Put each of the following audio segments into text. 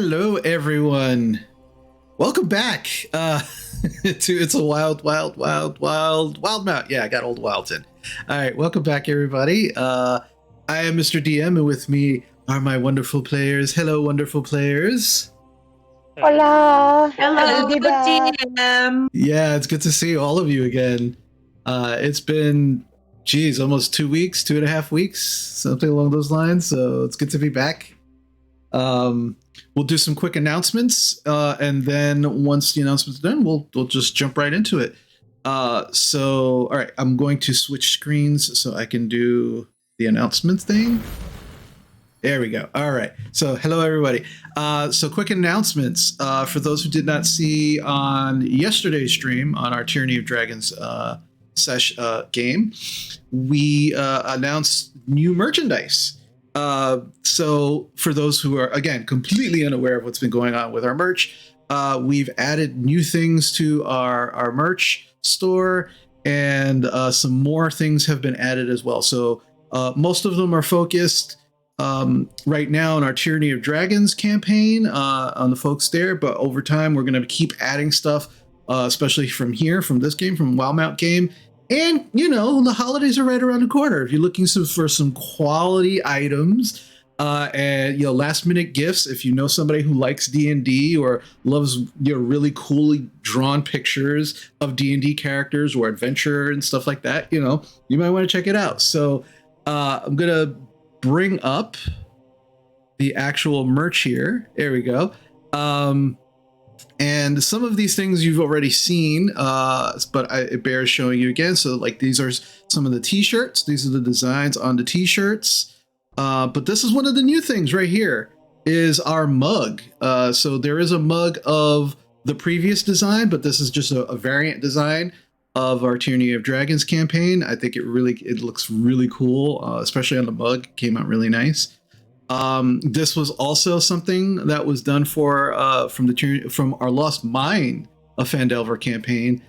Hello, everyone. Welcome back to It's a Wild Mount. Yeah, I got old wilds in. All right, welcome back, everybody. I am Mr. DM, and with me are my wonderful players. Hello, wonderful players. Hola. Hello, Good DM. Yeah, it's good to see all of you again. It's been, almost 2 weeks, 2.5 weeks, something along those lines. So it's good to be back. We'll do some quick announcements, and then once the announcements are done, we'll just jump right into it. So, all right, I'm going to switch screens so I can do the announcement thing. There we go. All right. So, hello, everybody. So, quick announcements. For those who did not see on yesterday's stream on our Tyranny of Dragons game, we announced new merchandise. So for those who are, again, completely unaware of what's been going on with our merch, we've added new things to our merch store, and some more things have been added as well. So most of them are focused right now on our Tyranny of Dragons campaign, on the folks there, but over time we're going to keep adding stuff, especially from this game, from Wild Mount game. And, the holidays are right around the corner. If you're looking for some quality items and, last minute gifts, if you know somebody who likes D&D or loves really coolly drawn pictures of D&D characters or adventure and stuff like that, you might want to check it out. So I'm going to bring up the actual merch here. There we go. And some of these things you've already seen, but it bears showing you again. So, like, these are some of the t-shirts. These are the designs on the t-shirts. But this is one of the new things right here, is our mug. So there is a mug of the previous design, but this is just a variant design of our Tyranny of Dragons campaign. I think it looks really cool, especially on the mug. It came out really nice. This was also something that was done from our Lost Mine of Phandelver campaign.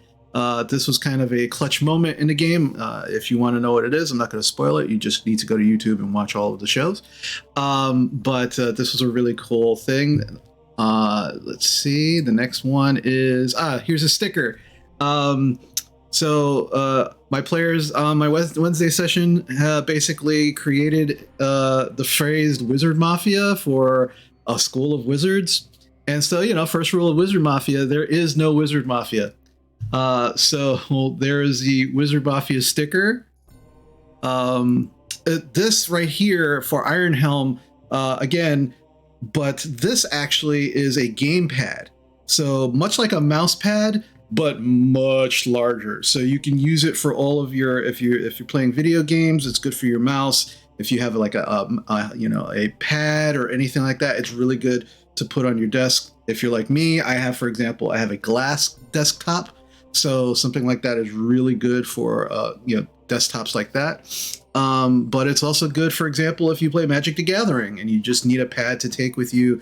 This was kind of a clutch moment in the game. If you want to know what it is, I'm not going to spoil it. You just need to go to YouTube and watch all of the shows. But this was a really cool thing. Let's see. The next one is here's a sticker. So my players on my Wednesday session basically created the phrase Wizard Mafia for a school of wizards. And so, first rule of Wizard Mafia, there is no Wizard Mafia. So there is the Wizard Mafia sticker. This right here for Iron Helm, again, but this actually is a gamepad. So much like a mouse pad, but much larger. So you can use it for all of your, if you're playing video games, it's good for your mouse. If you have like a pad or anything like that, it's really good to put on your desk. If you're like me, I have a glass desktop. So something like that is really good for, desktops like that. But it's also good, for example, if you play Magic the Gathering and you just need a pad to take with you,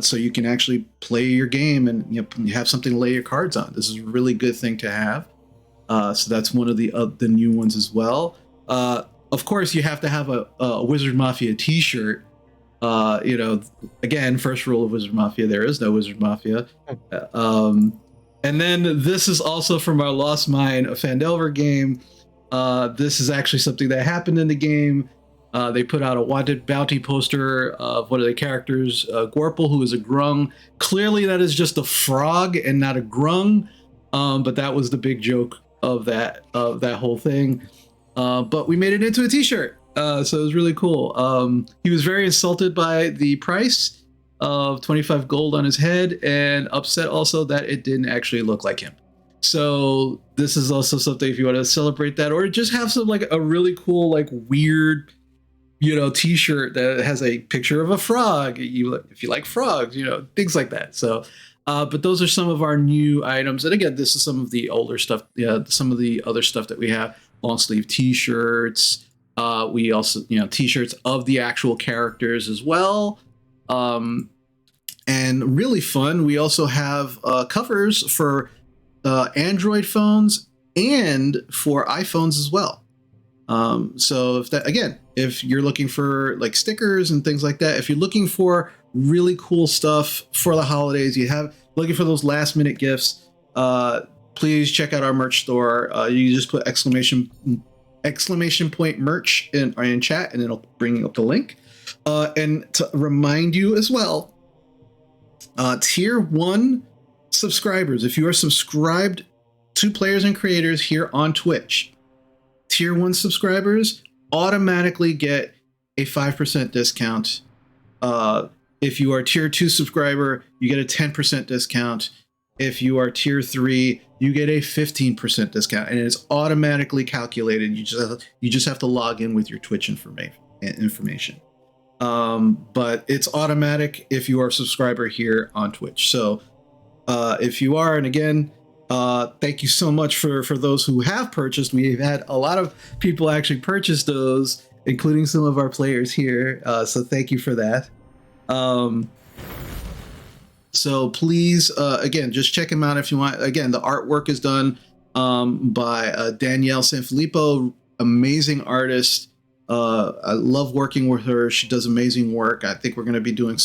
so you can actually play your game and you have something to lay your cards on. This is a really good thing to have. So that's one of the new ones as well. Of course, you have to have a Wizard Mafia t-shirt. Again, first rule of Wizard Mafia, there is no Wizard Mafia. And then this is also from our Lost Mine of Phandelver game. This is actually something that happened in the game. They put out a wanted bounty poster of one of the characters, Gorple, who is a grung. Clearly, that is just a frog and not a grung, but that was the big joke of that whole thing. But we made it into a t-shirt, so it was really cool. He was very insulted by the price of 25 gold on his head, and upset also that it didn't actually look like him. So this is also something if you want to celebrate that, or just have some like a really cool, like weird, t-shirt that has a picture of a frog. If you like frogs, things like that. So, but those are some of our new items. And again, this is some of the older stuff. Yeah, some of the other stuff that we have: long sleeve t-shirts. We also, t-shirts of the actual characters as well. And really fun, we also have covers for Android phones and for iPhones as well. So if that, again, if you're looking for like stickers and things like that, if you're looking for really cool stuff for the holidays, looking for those last minute gifts, please check out our merch store. You just put exclamation point merch in chat, and it'll bring up the link. And to remind you as well, tier 1 subscribers, if you are subscribed to Players and Creators here on Twitch, tier 1 subscribers automatically get a 5% discount. If you are tier 2 subscriber, you get a 10% discount. If you are tier 3, you get a 15% discount, and it's automatically calculated. You just have to log in with your Twitch information. But it's automatic if you are a subscriber here on Twitch. So if you are, and again, thank you so much for those who have purchased. We've had a lot of people actually purchase those, including some of our players here. So thank you for that. So please, again, just check them out if you want. Again, the artwork is done by Danielle Sanfilippo, amazing artist. I love working with her. She does amazing work. I think we're going to be doing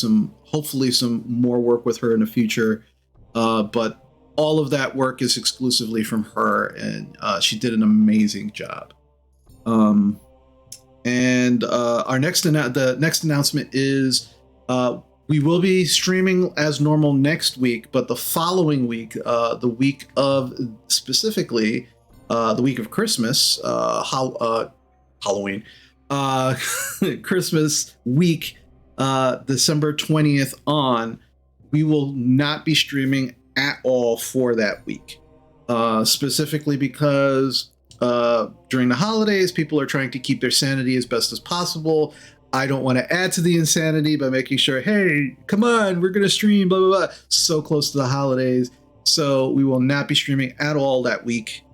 hopefully some more work with her in the future. But all of that work is exclusively from her, and she did an amazing job. And the next announcement is we will be streaming as normal next week, but the following week, the week of Christmas, Halloween, Christmas week, December 20th on, we will not be streaming at all for that week, specifically because during the holidays, people are trying to keep their sanity as best as possible. I don't want to add to the insanity by making sure, hey, come on, we're going to stream, blah, blah, blah, so close to the holidays. So we will not be streaming at all that week,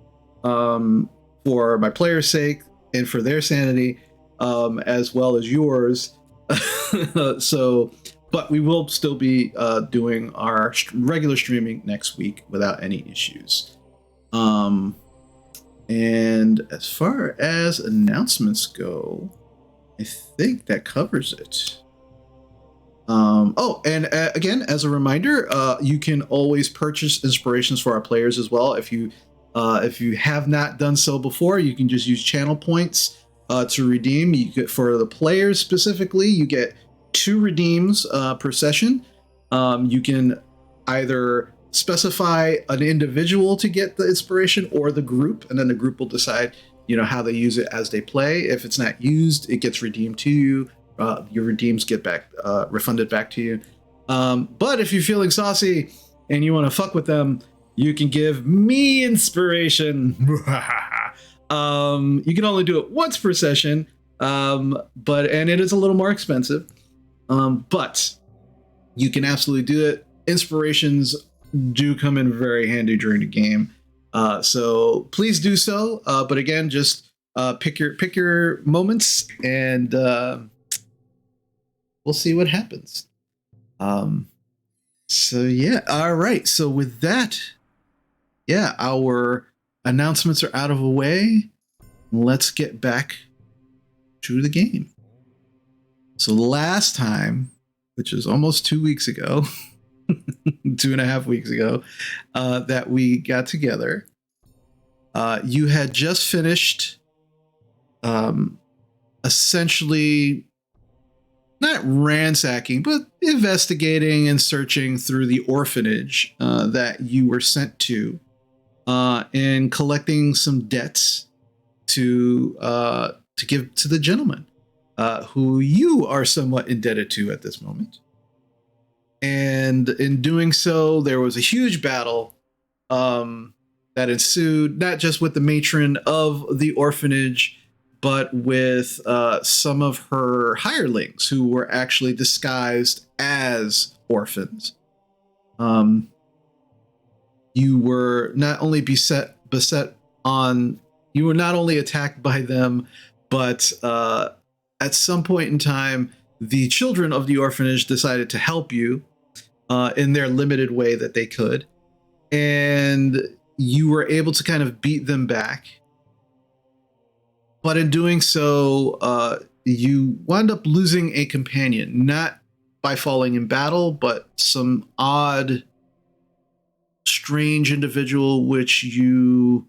for my players' sake and for their sanity, as well as yours. But we will still be doing our regular streaming next week without any issues. And as far as announcements go, I think that covers it. Again, as a reminder, you can always purchase inspirations for our players as well. If you have not done so before, you can just use channel points to redeem. You get, for the players specifically, you get 2 redeems per session. You can either specify an individual to get the inspiration or the group, and then the group will decide how they use it as they play. If it's not used, it gets redeemed to you. Your redeems get back refunded back to you. But if you're feeling saucy and you want to fuck with them, you can give me inspiration. You can only do it once per session, and it is a little more expensive. But you can absolutely do it. Inspirations do come in very handy during the game. So please do so. But again, just pick your moments, and we'll see what happens. So yeah, all right. So with that, yeah, our announcements are out of the way. Let's get back to the game. So last time, which is almost 2 weeks ago, 2.5 weeks ago, that we got together, you had just finished essentially not ransacking, but investigating and searching through the orphanage that you were sent to, and collecting some debts to give to the gentleman who you are somewhat indebted to at this moment. And in doing so, there was a huge battle that ensued, not just with the matron of the orphanage, but with some of her hirelings who were actually disguised as orphans. You were not only you were not only attacked by them, but at some point in time, the children of the orphanage decided to help you in their limited way that they could. And you were able to kind of beat them back. But in doing so, you wind up losing a companion, not by falling in battle, but some odd, strange individual which you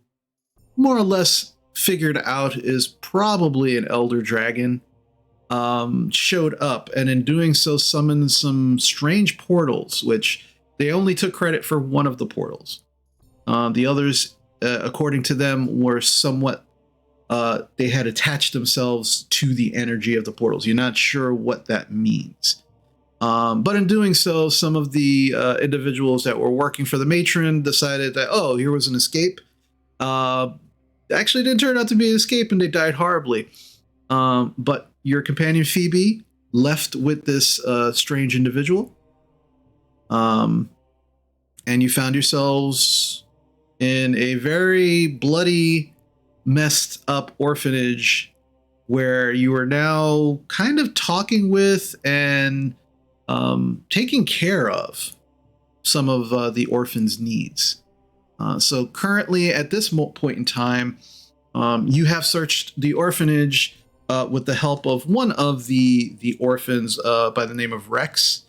more or less figured out is probably an elder dragon, showed up, and in doing so summoned some strange portals, which they only took credit for one of the portals. The others, according to them, were somewhat they had attached themselves to the energy of the portals. You're not sure what that means. But in doing so, some of the individuals that were working for the matron decided that, oh, here was an escape. Actually didn't turn out to be an escape, and they died horribly. But your companion Phoebe left with this strange individual. And you found yourselves in a very bloody, messed up orphanage where you are now kind of talking with and taking care of some of the orphans' needs. So currently, at this point in time, you have searched the orphanage with the help of one of the orphans by the name of Rex,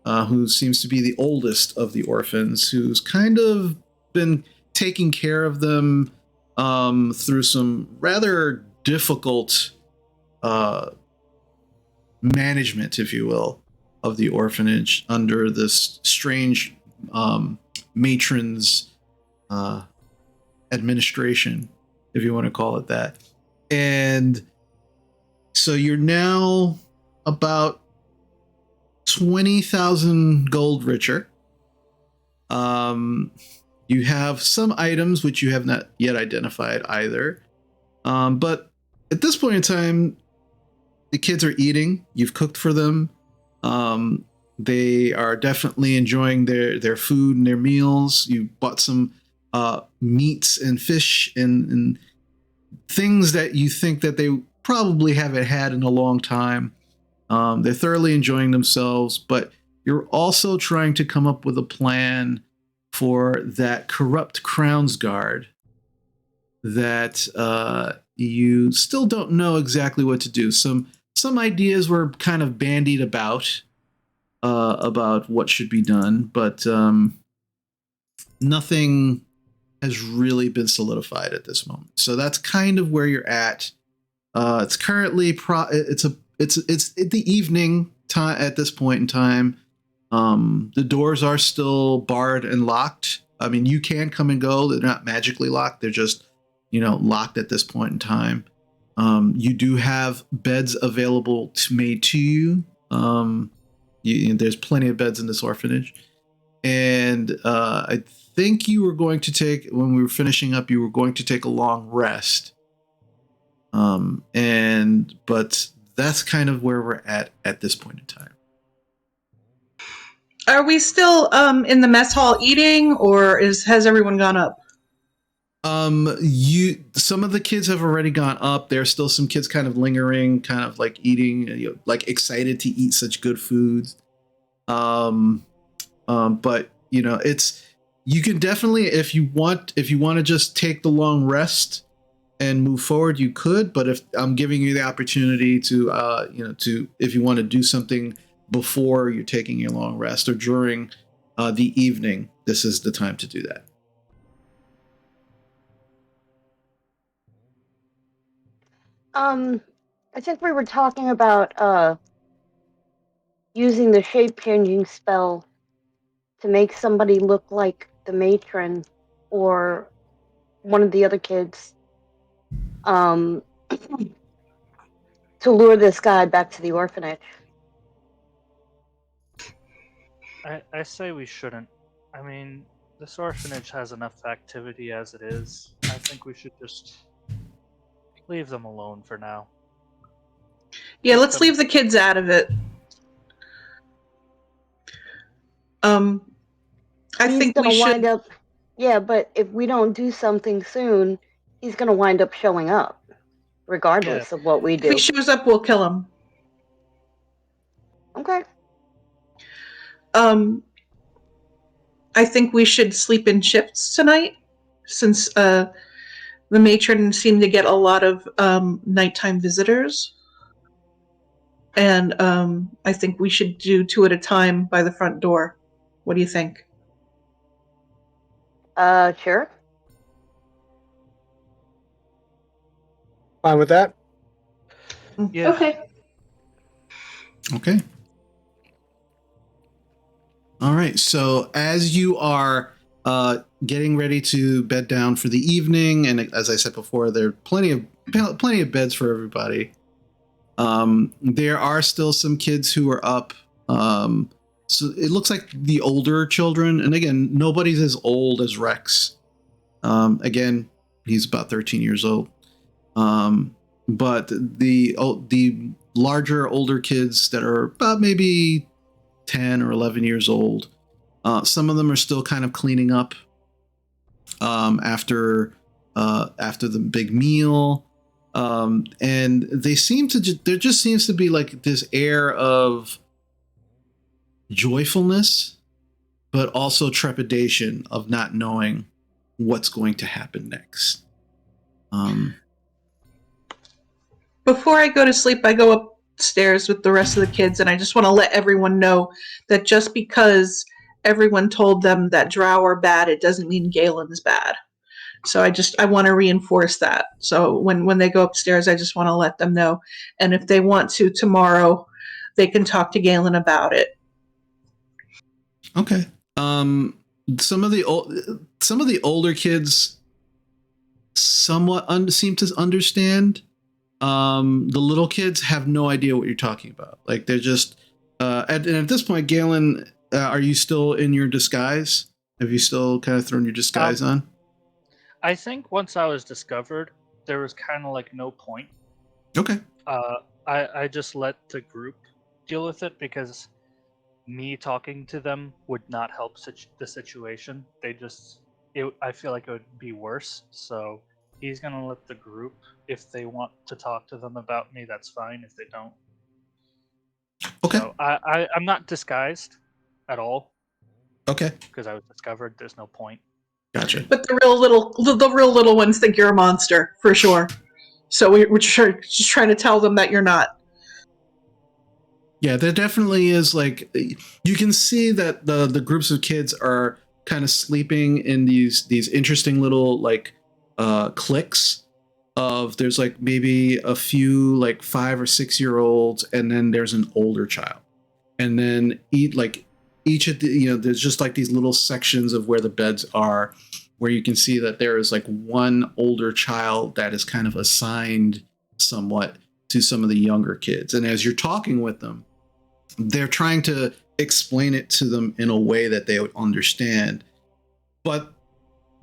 who seems to be the oldest of the orphans, who's kind of been taking care of them through some rather difficult management, if you will, of the orphanage under this strange matron's administration, if you want to call it that. And so you're now about 20,000 gold richer. You have some items which you have not yet identified either. But at this point in time, the kids are eating. You've cooked for them. They are definitely enjoying their food and their meals. You bought some meats and fish and things that you think that they probably haven't had in a long time. They're thoroughly enjoying themselves, but you're also trying to come up with a plan for that corrupt Crown's Guard that you still don't know exactly what to do. Some ideas were kind of bandied about what should be done, but nothing has really been solidified at this moment. So that's kind of where you're at. It's currently it's the evening time at this point in time. The doors are still barred and locked. I mean, you can come and go. They're not magically locked. They're just, locked at this point in time. You do have beds available made to you. There's plenty of beds in this orphanage. And I think you were going to take, when we were finishing up, you were going to take a long rest. But that's kind of where we're at this point in time. Are we still in the mess hall eating, or has everyone gone up? Some of the kids have already gone up. There's still some kids kind of lingering, kind of like eating, like excited to eat such good foods. But it's, you can definitely, if you want to just take the long rest and move forward, you could. But if I'm giving you the opportunity to if you want to do something before you're taking your long rest or during the evening, this is the time to do that. I think we were talking about using the shape-changing spell to make somebody look like the matron or one of the other kids, to lure this guy back to the orphanage. I say we shouldn't. I mean, this orphanage has enough activity as it is. I think we should just leave them alone for now. Yeah, let's leave the kids out of it. I think we should wind up. Yeah, but if we don't do something soon, he's going to wind up showing up, regardless of what we do. If he shows up, we'll kill him. Okay. I think we should sleep in shifts tonight, since the matron seemed to get a lot of nighttime visitors. And I think we should do 2 at a time by the front door. What do you think? Sure. Fine with that? Yeah. Okay. Okay. All right. So as you are getting ready to bed down for the evening, and as I said before, there are plenty of beds for everybody. There are still some kids who are up. So it looks like the older children, and again, nobody's as old as Rex. Again, he's about 13 years old. But the larger, older kids that are about maybe 10 or 11 years old, some of them are still kind of cleaning up after the big meal. And they seem to there just seems to be like this air of joyfulness, but also trepidation of not knowing what's going to happen next. Before I go to sleep, I go upstairs with the rest of the kids, and I just want to let everyone know that just because everyone told them that Drow are bad, it doesn't mean Galen's bad. So I want to reinforce that. So when they go upstairs, I just want to let them know. And if they want to tomorrow, they can talk to Galen about it. Okay. Some of the older kids somewhat seem to understand. The little kids have no idea what you're talking about. Like they're just at this point, Galen, are you still in your disguise? Have you still kind of thrown your disguise on? I think once I was discovered, there was kind of like no point. Okay. I just let the group deal with it because me talking to them would not help the situation. I feel like it would be worse. So he's gonna let the group, if they want to talk to them about me, that's fine. If they don't, Okay. so I'm not disguised at all Okay. because I was discovered. There's no point. Gotcha. But the real little ones think you're a monster for sure. So we're just trying to tell them that you're not. Yeah, there definitely is like you can see that the groups of kids are kind of sleeping in these interesting little like cliques of there's like maybe a few like 5 or 6 year olds, and then there's an older child, and then each of the there's just like these little sections of where the beds are, where you can see that there is like one older child that is kind of assigned somewhat to some of the younger kids, and as you're talking with them, they're trying to explain it to them in a way that they would understand, but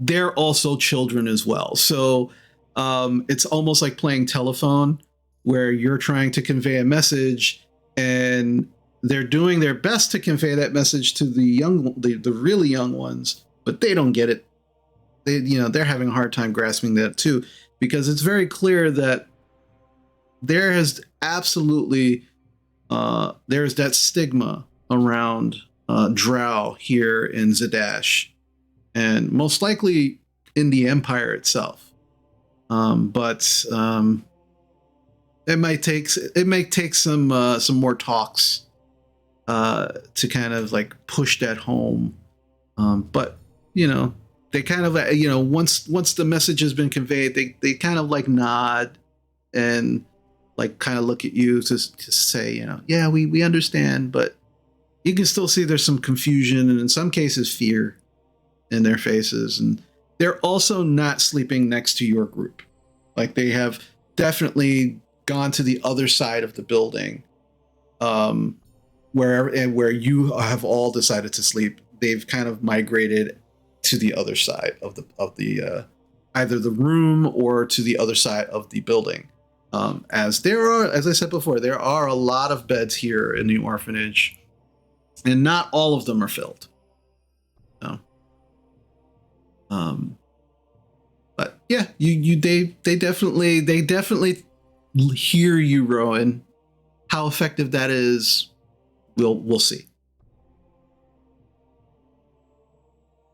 they're also children as well. So it's almost like playing telephone, where you're trying to convey a message and they're doing their best to convey that message to the really young ones, but they don't get it. They're having a hard time grasping that too, because it's very clear that there has absolutely there's that stigma around Drow here in Zadash, and most likely in the Empire itself. But it might take some more talks to kind of like push that home. But they kind of once the message has been conveyed, they kind of like nod and like kind of look at you to say, yeah, we understand, but you can still see there's some confusion and in some cases fear in their faces. And they're also not sleeping next to your group. Like they have definitely gone to the other side of the building, where you have all decided to sleep. They've kind of migrated to the other side of the either the room or to the other side of the building. As I said before, there are a lot of beds here in the orphanage, and not all of them are filled. So, but yeah, they definitely hear you, Rowan. How effective that is, we'll see.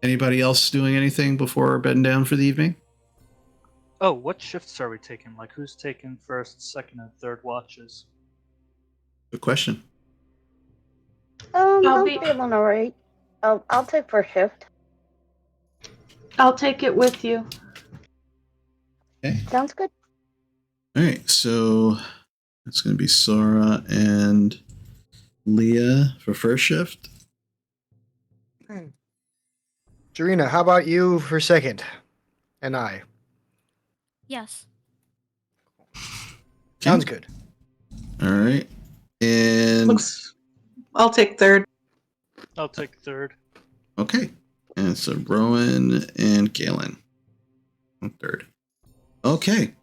Anybody else doing anything before bedding down for the evening? Oh, what shifts are we taking? Like, who's taking first, second, and third watches? Good question. I'll I'm be- feeling alright. I'll take first shift. I'll take it with you. Okay. Sounds good. All right. So it's going to be Sora and Leah for first shift. Jarina, how about you for second? And I. Yes. Sounds good. All right. And I'll take third. I'll take third. okay. And so Rowan and Galen on third. Okay.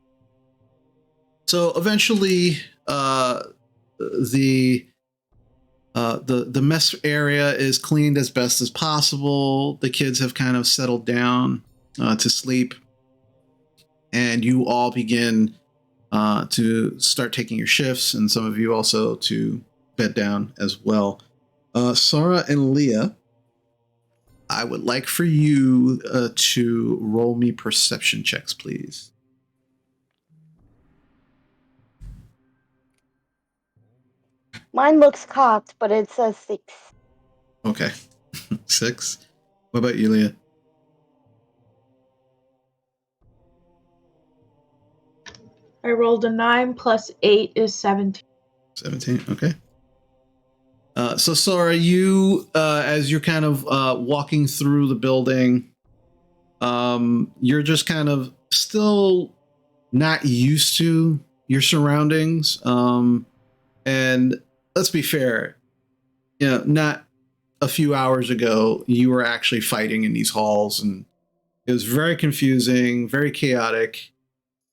So eventually, the mess area is cleaned as best as possible. The kids have kind of settled down to sleep, and you all begin to start taking your shifts, and some of you also to bed down as well. Sora and Leah, I would like for you to roll me perception checks, please. Mine looks cocked, but it says 6. Okay. 6. What about you, Leah? I rolled a 9 plus 8 is 17. 17. Okay. So Sora, you as you're kind of walking through the building, you're just kind of still not used to your surroundings. And let's be fair, not a few hours ago, you were actually fighting in these halls, and it was very confusing, very chaotic.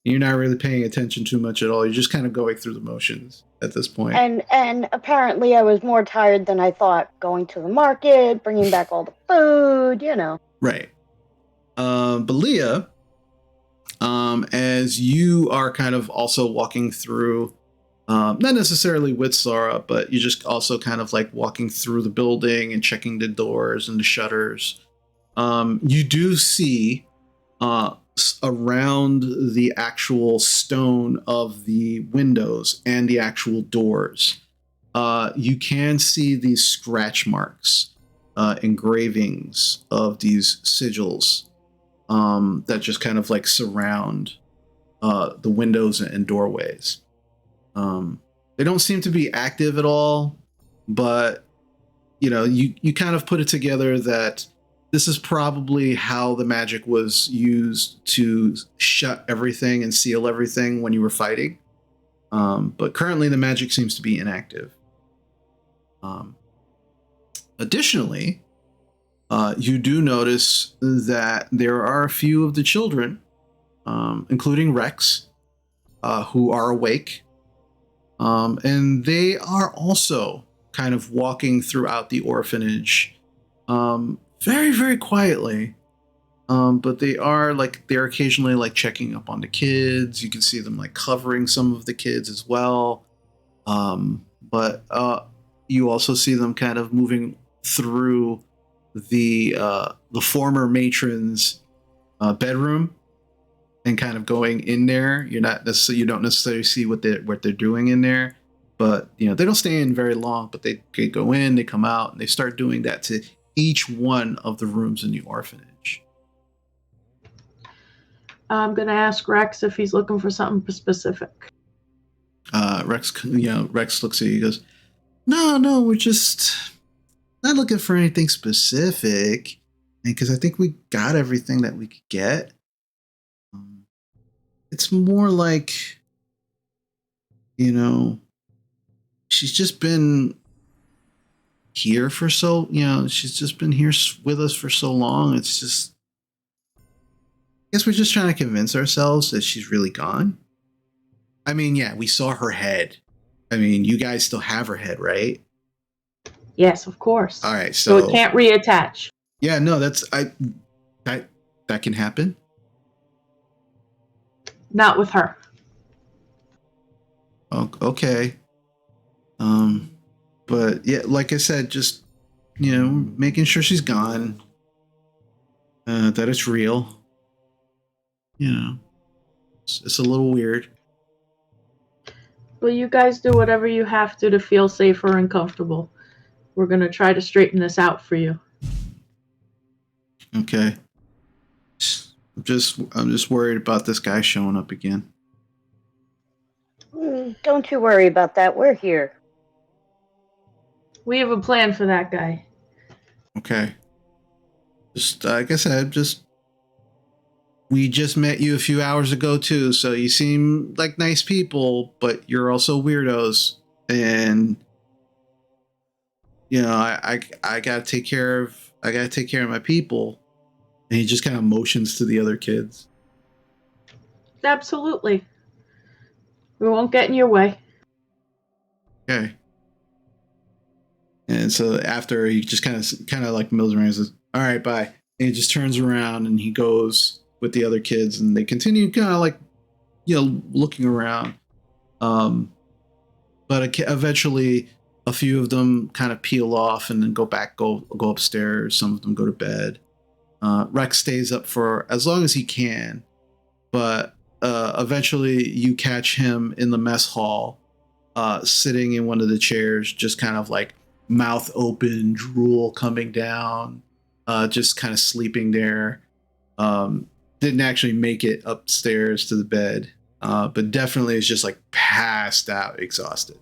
You're not really paying attention too much at all. You're just kind of going through the motions at this point. And apparently I was more tired than I thought, going to the market, bringing back all the food, Right. But Leah, as you are kind of also walking through, not necessarily with Sora, but you're just also kind of like walking through the building and checking the doors and the shutters. You do see around the actual stone of the windows and the actual doors, you can see these scratch marks, engravings of these sigils that just kind of like surround the windows and doorways. They don't seem to be active at all, but you kind of put it together that this is probably how the magic was used to shut everything and seal everything when you were fighting. But currently the magic seems to be inactive. Additionally, you do notice that there are a few of the children, including Rex, who are awake. And they are also kind of walking throughout the orphanage very, very quietly. But they're occasionally like checking up on the kids. You can see them like covering some of the kids as well. But you also see them kind of moving through the former matron's bedroom and kind of going in there. You don't necessarily see what they're doing in there, but they don't stay in very long. But they go in, they come out, and they start doing that to each one of the rooms in the orphanage. I'm gonna ask Rex if he's looking for something specific. Rex looks at you. He goes, "No, we're just not looking for anything specific, because I think we got everything that we could get. It's more like, she's just been here for she's just been here with us for so long. It's just, I guess we're just trying to convince ourselves that she's really gone. I mean, yeah, we saw her head. I mean, you guys still have her head, right? Yes, of course. All right, so it can't reattach. Yeah, no, that can happen. Not with her. Oh, okay. But yeah, like I said, just making sure she's gone, that it's real. It's a little weird. Well, you guys do whatever you have to feel safer and comfortable. We're going to try to straighten this out for you. Okay. I'm just worried about this guy showing up again. Don't you worry about that. We're here. We have a plan for that guy. Okay. Just like I said, we just met you a few hours ago too, so you seem like nice people, but you're also weirdos, and you know I gotta take care of my people. And he just kind of motions to the other kids. Absolutely. We won't get in your way. Okay. And so after he just kind of like mills around and says, "All right, bye." And he just turns around and he goes with the other kids, and they continue kind of like, looking around. But eventually, a few of them kind of peel off and then go upstairs. Some of them go to bed. Rex stays up for as long as he can, but eventually you catch him in the mess hall, sitting in one of the chairs, just kind of like mouth open, drool coming down, just kind of sleeping there. Didn't actually make it upstairs to the bed, but definitely is just like passed out, exhausted.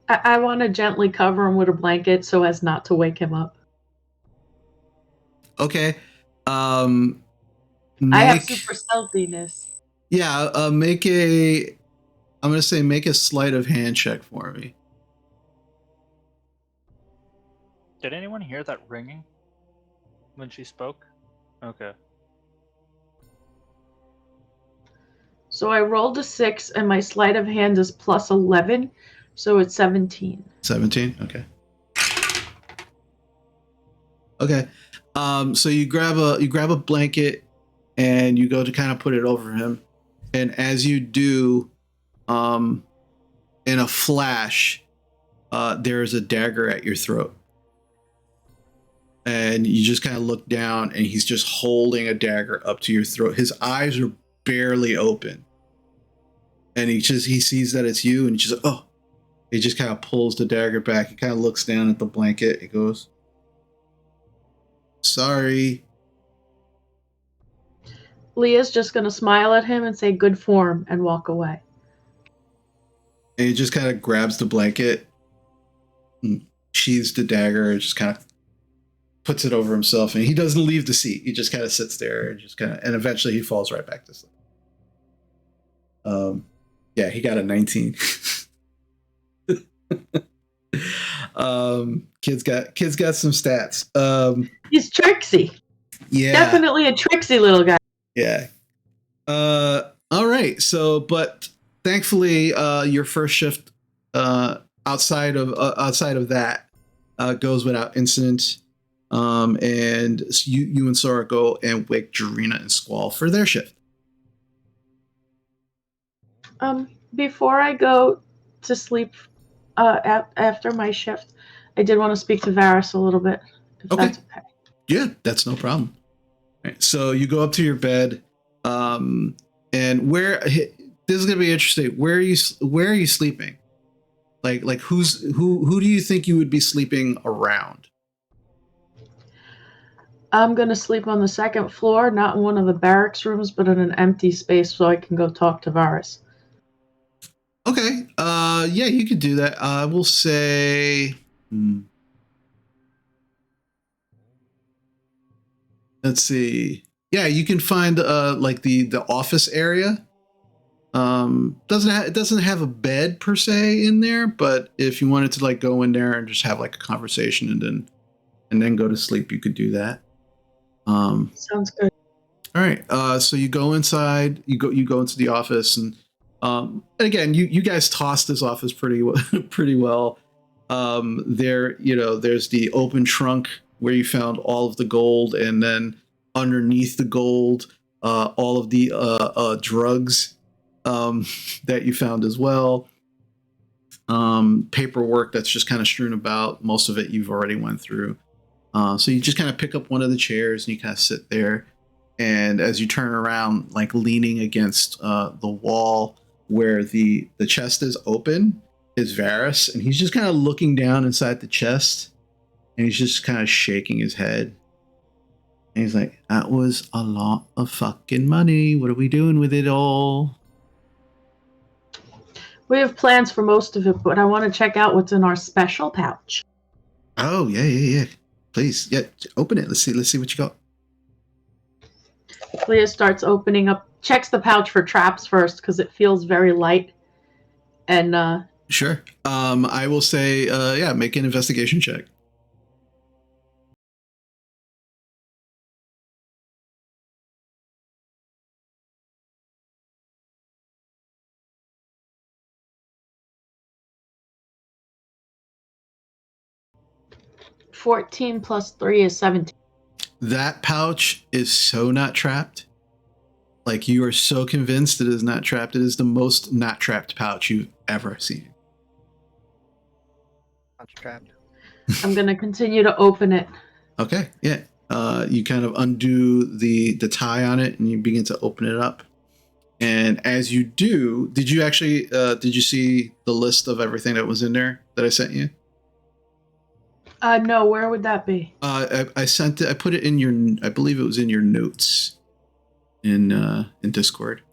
I want to gently cover him with a blanket so as not to wake him up. Okay. I have super stealthiness. Yeah, I'm gonna say make a sleight of hand check for me. Did anyone hear that ringing when she spoke? Okay. So I rolled a 6 and my sleight of hand is plus 11, so it's 17. 17? Okay. Okay. So you grab a blanket and you go to kind of put it over him. And as you do, in a flash, there is a dagger at your throat. And you just kind of look down and he's just holding a dagger up to your throat. His eyes are barely open. And he sees that it's you, and he just kind of pulls the dagger back. He kind of looks down at the blanket. He goes, "Sorry." Leah's just going to smile at him and say good form and walk away. And he just kind of grabs the blanket and sheathes the dagger and just kind of puts it over himself. And he doesn't leave the seat. He just kind of sits there and eventually he falls right back to sleep. Yeah, he got a 19. Kid's got some stats. He's tricksy. Yeah. Definitely a tricksy little guy. Yeah. All right. So, but thankfully, your first shift outside of that goes without incident. And you and Sora go and wake Jarina and Squall for their shift. Before I go to sleep after my shift, I did want to speak to Varys a little bit, if that's okay. Yeah, that's no problem. All right, so you go up to your bed, and this is gonna be interesting. Where are you sleeping? Like who do you think you would be sleeping around? I'm gonna sleep on the second floor, not in one of the barracks rooms, but in an empty space so I can go talk to Varys. Okay. Yeah, you could do that. I will say. Let's see. Yeah, you can find like the office area. It doesn't have a bed per se in there, but if you wanted to like go in there and just have like a conversation and then go to sleep, you could do that. Sounds good. All right. So you go inside. You go into the office, and again, you guys tossed this office pretty well. There's the open trunk where you found all of the gold, and then underneath the gold, all of the drugs that you found as well. Paperwork that's just kind of strewn about. Most of it you've already went through. So you just kind of pick up one of the chairs and you kind of sit there. And as you turn around, like leaning against the wall, where the chest is open is Varys, and he's just kind of looking down inside the chest, and he's just kind of shaking his head. And he's like, that was a lot of fucking money. What are we doing with it all? We have plans for most of it, but I want to check out what's in our special pouch. Oh, yeah. Please, yeah, open it. Let's see what you got. Leah starts opening up, checks the pouch for traps first because it feels very light. And Sure. I will say, make an investigation check. $14 plus 3 is 17. That pouch is so not trapped. Like, you are so convinced it is not trapped. It is the most not trapped pouch you've ever seen. Not trapped. I'm going to continue to open it. Okay, yeah. You kind of undo the tie on it, and you begin to open it up. And as you do, did you see the list of everything that was in there that I sent you? No, where would that be? I sent it. I put it in your. I believe it was in your notes in Discord.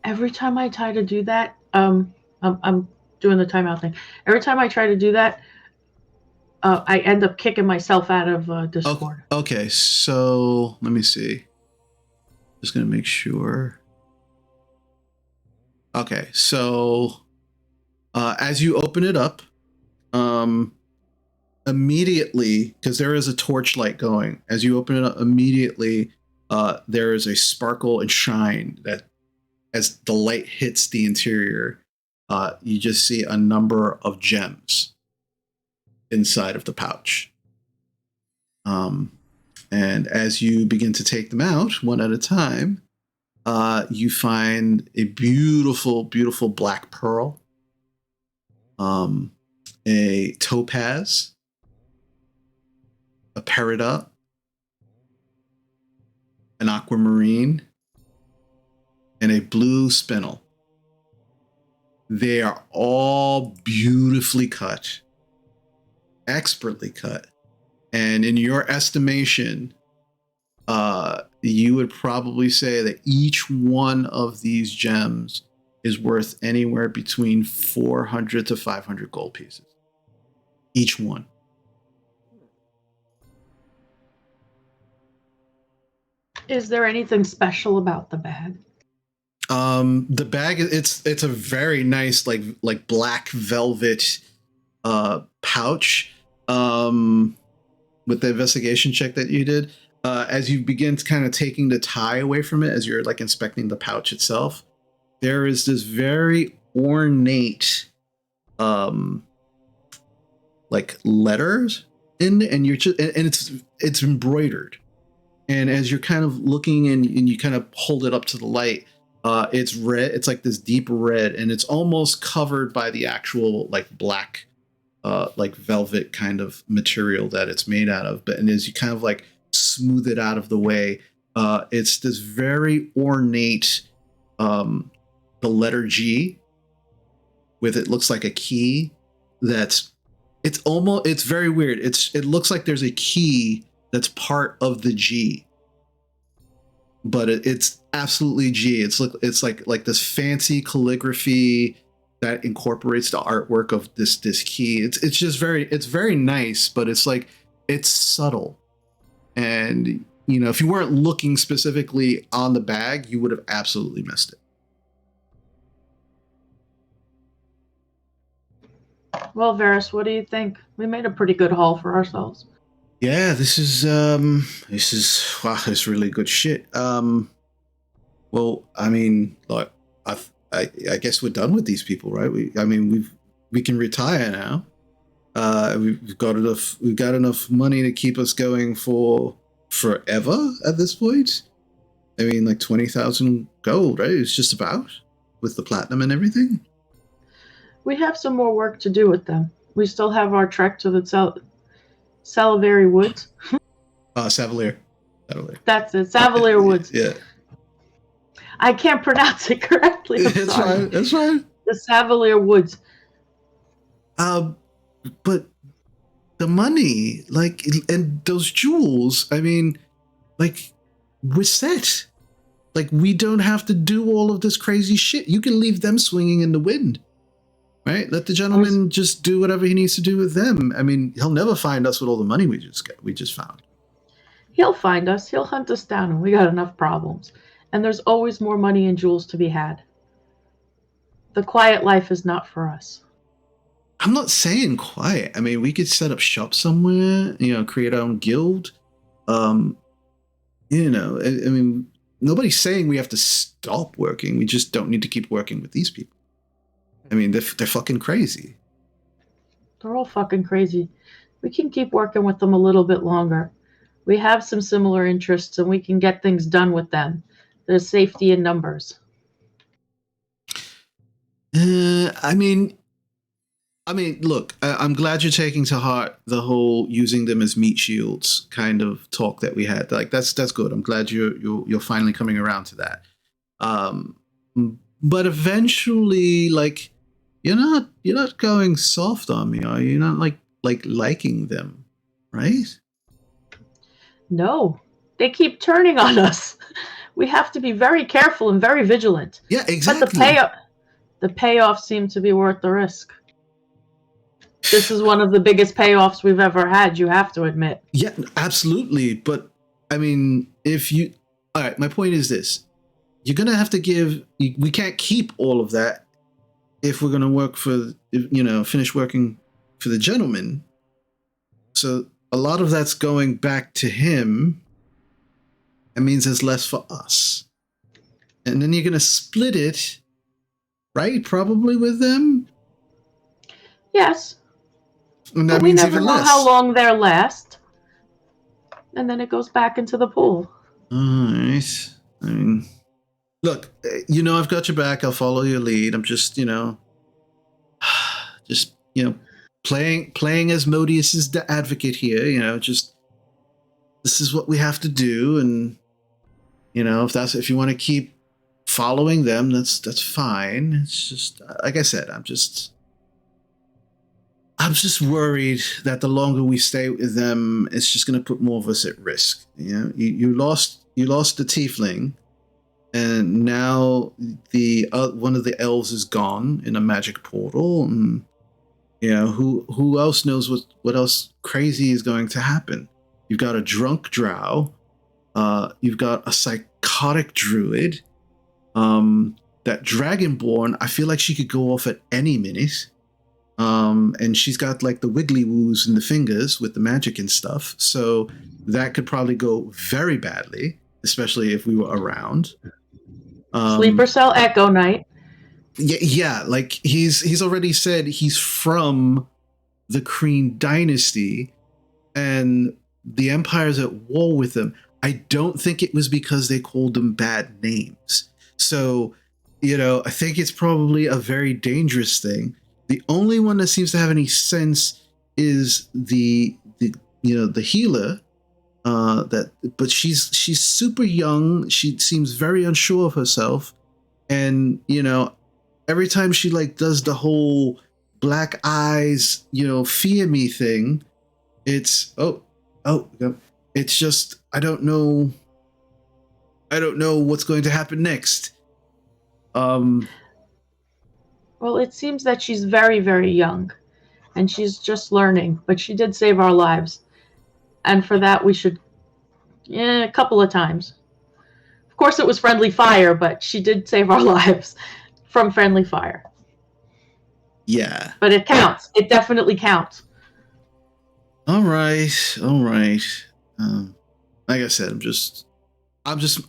Every time I try to do that, I'm doing the timeout thing. Every time I try to do that, I end up kicking myself out of Discord. Okay, so let me see. Just gonna make sure. Okay, so as you open it up, immediately, because there is a torchlight going, as you open it up immediately, there is a sparkle and shine that as the light hits the interior, you just see a number of gems inside of the pouch. And as you begin to take them out one at a time, you find a beautiful, beautiful black pearl, a topaz, a peridot, an aquamarine, and a blue spinel. They are all beautifully cut, expertly cut. And in your estimation, you would probably say that each one of these gems is worth anywhere between 400 to 500 gold pieces. Each one. Is there anything special about the bag? The bag, it's a very nice like black velvet pouch. With the investigation check that you did, as you begin to kind of taking the tie away from it, as you're like inspecting the pouch itself, there is this very ornate like letters in, and you're just, and it's embroidered. And as you're kind of looking and you kind of hold it up to the light, it's red. It's like this deep red, and it's almost covered by the actual like black, like velvet kind of material that it's made out of. But and as you kind of like smooth it out of the way, it's this very ornate, the letter G, with it looks like a key. It's very weird. It looks like there's a key that's part of the G, but it's absolutely G. It's like this fancy calligraphy that incorporates the artwork of this key. It's just very nice, but it's subtle. And if you weren't looking specifically on the bag, you would have absolutely missed it. Well, Varys, what do you think? We made a pretty good haul for ourselves. Yeah, this is really good shit. Well, I mean, like, I guess we're done with these people, right? We can retire now. We've got enough money to keep us going for forever at this point. I mean, like 20,000 gold, right? It's just about with the platinum and everything. We have some more work to do with them. We still have our trek to the Salivary Woods. Savalier. That's it, Savalier Woods. Yeah. I can't pronounce it correctly. I'm It's sorry. fine. It's fine. The Savalier Woods. But the money, like, and those jewels, I mean, like, we're set. Like, we don't have to do all of this crazy shit. You can leave them swinging in the wind, right? Let the gentleman just do whatever he needs to do with them. I mean, he'll never find us with all the money we just found. He'll find us. He'll hunt us down, and we got enough problems. And there's always more money and jewels to be had. The quiet life is not for us. I'm not saying quiet. I mean, we could set up shop somewhere, create our own guild. I mean, nobody's saying we have to stop working. We just don't need to keep working with these people. I mean, they're fucking crazy. They're all fucking crazy. We can keep working with them a little bit longer. We have some similar interests, and we can get things done with them. There's safety in numbers. I mean, look, I'm glad you're taking to heart the whole using them as meat shields kind of talk that we had. Like, that's good. I'm glad you're finally coming around to that. But eventually, like, you're not going soft on me, are you? You're not like liking them, right? No, they keep turning on us. We have to be very careful and very vigilant. Yeah, exactly. But the payoffs seem to be worth the risk. This is one of the biggest payoffs we've ever had, you have to admit. Yeah, absolutely. But I mean, all right, my point is this. You're going to have to we can't keep all of that if we're going to finish working for the gentleman. So a lot of that's going back to him. That means there's less for us. And then you're going to split it, right? Probably with them? Yes. And that but we means never even know less. how long they'll last. And then it goes back into the pool. All right. I mean, look, I've got your back. I'll follow your lead. I'm just, playing as Modius's the advocate here. Just this is what we have to do, and if you want to keep following them, that's fine. It's just like I said, I'm just worried that the longer we stay with them, it's just going to put more of us at risk. You lost the tiefling. And now the one of the elves is gone in a magic portal, and who else knows what else crazy is going to happen? You've got a drunk drow, you've got a psychotic druid, that dragonborn. I feel like she could go off at any minute, and she's got like the wiggly woos in the fingers with the magic and stuff. So that could probably go very badly, especially if we were around. Sleeper Cell Echo Knight. Yeah, like he's already said he's from the Kreen dynasty, and the Empire's at war with them. I don't think it was because they called them bad names. So, I think it's probably a very dangerous thing. The only one that seems to have any sense is the healer. But she's super young. She seems very unsure of herself, and every time she like does the whole black eyes, fear me thing, it's it's just I don't know what's going to happen next. Well, it seems that she's very, very young, and she's just learning. But she did save our lives. And for that, we should, a couple of times. Of course, it was friendly fire, but she did save our lives from friendly fire. Yeah. But it counts. It definitely counts. All right. Like I said,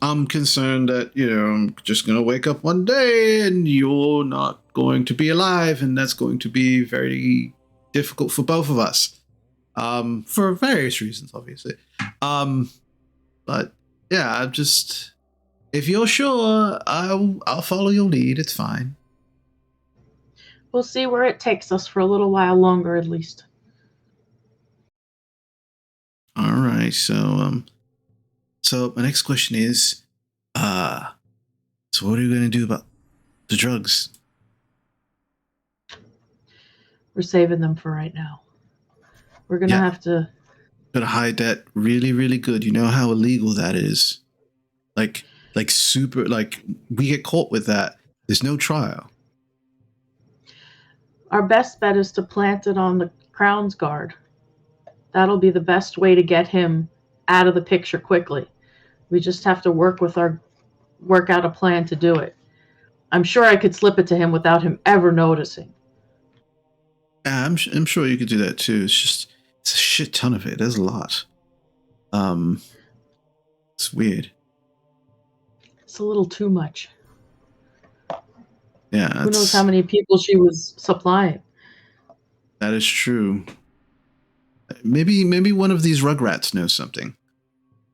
I'm concerned that, I'm just going to wake up one day and you're not going to be alive, and that's going to be very difficult for both of us. For various reasons, obviously. But yeah, if you're sure, I'll follow your lead. It's fine. We'll see where it takes us for a little while longer, at least. All right. So my next question is, so So what are you going to do about the drugs? We're saving them for right now. We're gonna Yeah. have to. Gotta hide that really, really good. You know how illegal that is. Like super. Like we get caught with that. There's no trial. Our best bet is to plant it on the Crown's Guard. That'll be the best way to get him out of the picture quickly. We just have to work out a plan to do it. I'm sure I could slip it to him without him ever noticing. Yeah, I'm sure you could do that too. It's a shit ton of it. There's a lot. It's weird. It's a little too much. Yeah. Who knows how many people she was supplying? That is true. Maybe one of these rugrats knows something.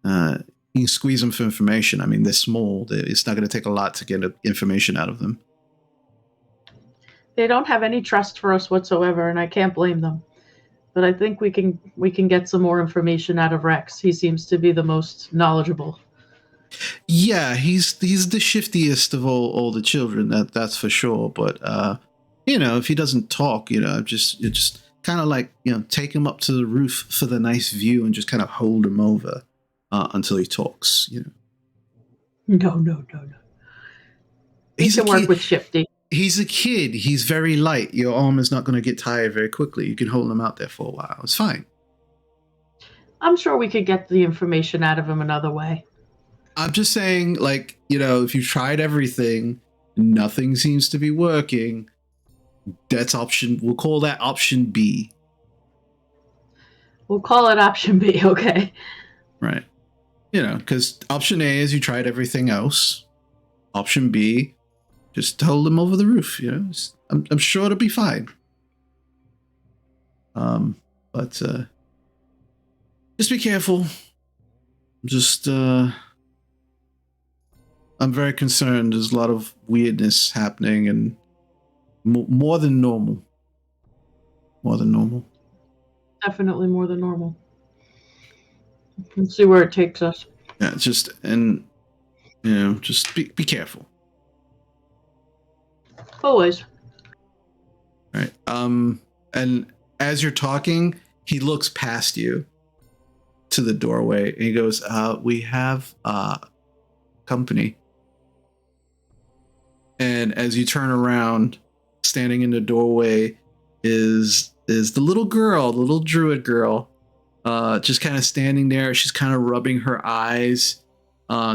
You can squeeze them for information. I mean, they're small. It's not going to take a lot to get information out of them. They don't have any trust for us whatsoever, and I can't blame them. But I think we can get some more information out of Rex. He seems to be the most knowledgeable. Yeah, he's the shiftiest of all the children. That's for sure. But if he doesn't talk, just kind of like take him up to the roof for the nice view and just kind of hold him over until he talks. No. He can work with Shifty. He's a kid. He's very light. Your arm is not going to get tired very quickly. You can hold him out there for a while. It's fine. I'm sure we could get the information out of him another way. I'm just saying, if you've tried everything, nothing seems to be working. That's we'll call that option B. We'll call it option B, okay? Right. Because option A is you tried everything else. Option B, just hold them over the roof. I'm sure it'll be fine. But just be careful. I'm very concerned. There's a lot of weirdness happening and more than normal. More than normal. Definitely more than normal. Let's see where it takes us. Yeah, just be careful. Always. All right. And as you're talking, he looks past you to the doorway and he goes, we have company. And as you turn around, standing in the doorway is the little girl, the little druid girl, just kind of standing there. She's kind of rubbing her eyes,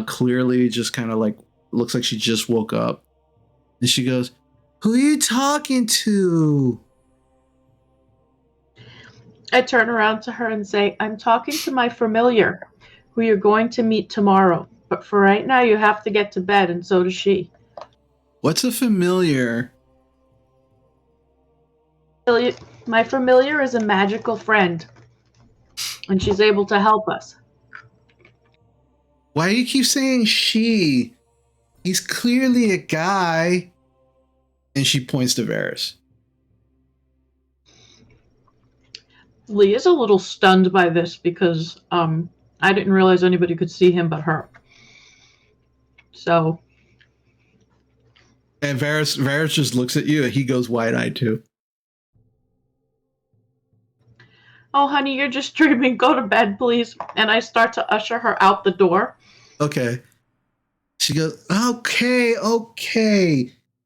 clearly just kind of like looks like she just woke up. And she goes, "Who are you talking to?" I turn around to her and say, "I'm talking to my familiar, who you're going to meet tomorrow. But for right now, you have to get to bed, and so does she." What's a familiar? My familiar is a magical friend, and she's able to help us. Why do you keep saying she? He's clearly a guy. And she points to Varys. Lee is a little stunned by this because I didn't realize anybody could see him but her. So. And Varys just looks at you and he goes wide-eyed too. "Oh, honey, you're just dreaming. Go to bed, please." And I start to usher her out the door. Okay. She goes, okay.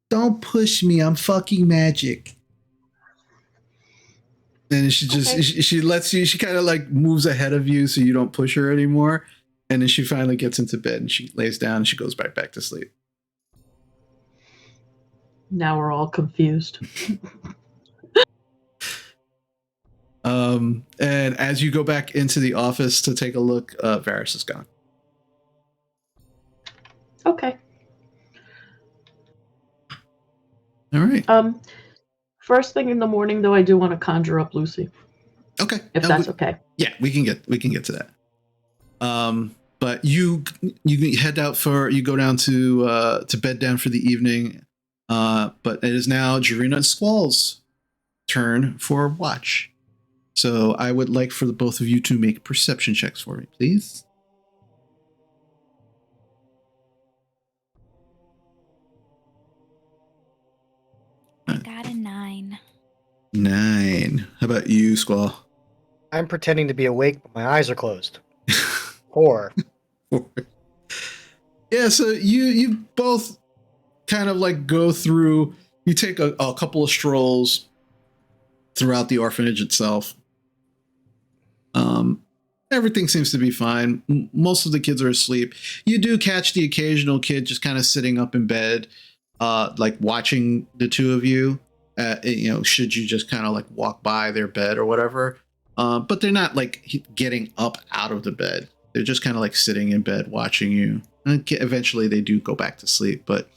Don't push me. I'm fucking magic. And she just, okay. she lets you, she kind of like moves ahead of you so you don't push her anymore. And then she finally gets into bed and she lays down and she goes right back to sleep. Now we're all confused. And as you go back into the office to take a look, Varys is gone. Okay. All right. First thing in the morning, though, I do want to conjure up Lucy. Okay. If that's okay. Yeah, we can get to that. But you head out you go down to bed down for the evening. But it is now Jarina and Squall's turn for watch. So I would like for the both of you to make perception checks for me, please. got a 9. 9. How about you, Squall? I'm pretending to be awake, but my eyes are closed. 4. Yeah, so you both kind of like go through. You take a couple of strolls throughout the orphanage itself. Everything seems to be fine. Most of the kids are asleep. You do catch the occasional kid just kind of sitting up in bed, like watching the two of you. Should you just kind of like walk by their bed or whatever. But they're not like getting up out of the bed. They're just kind of like sitting in bed watching you. And eventually they do go back to sleep. But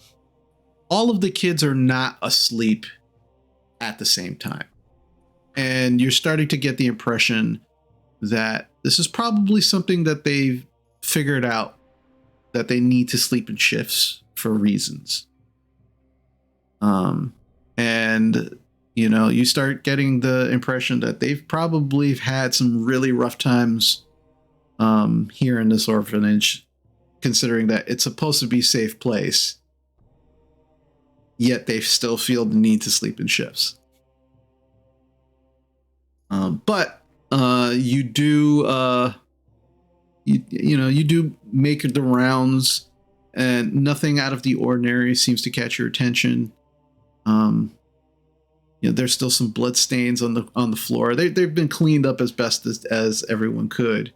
all of the kids are not asleep at the same time. And you're starting to get the impression that this is probably something that they've figured out, that they need to sleep in shifts for reasons. And you start getting the impression that they've probably had some really rough times here in this orphanage, considering that it's supposed to be a safe place, yet they still feel the need to sleep in shifts. But you do you do make the rounds, and nothing out of the ordinary seems to catch your attention. There's still some blood stains on the floor. They've been cleaned up as best as everyone could,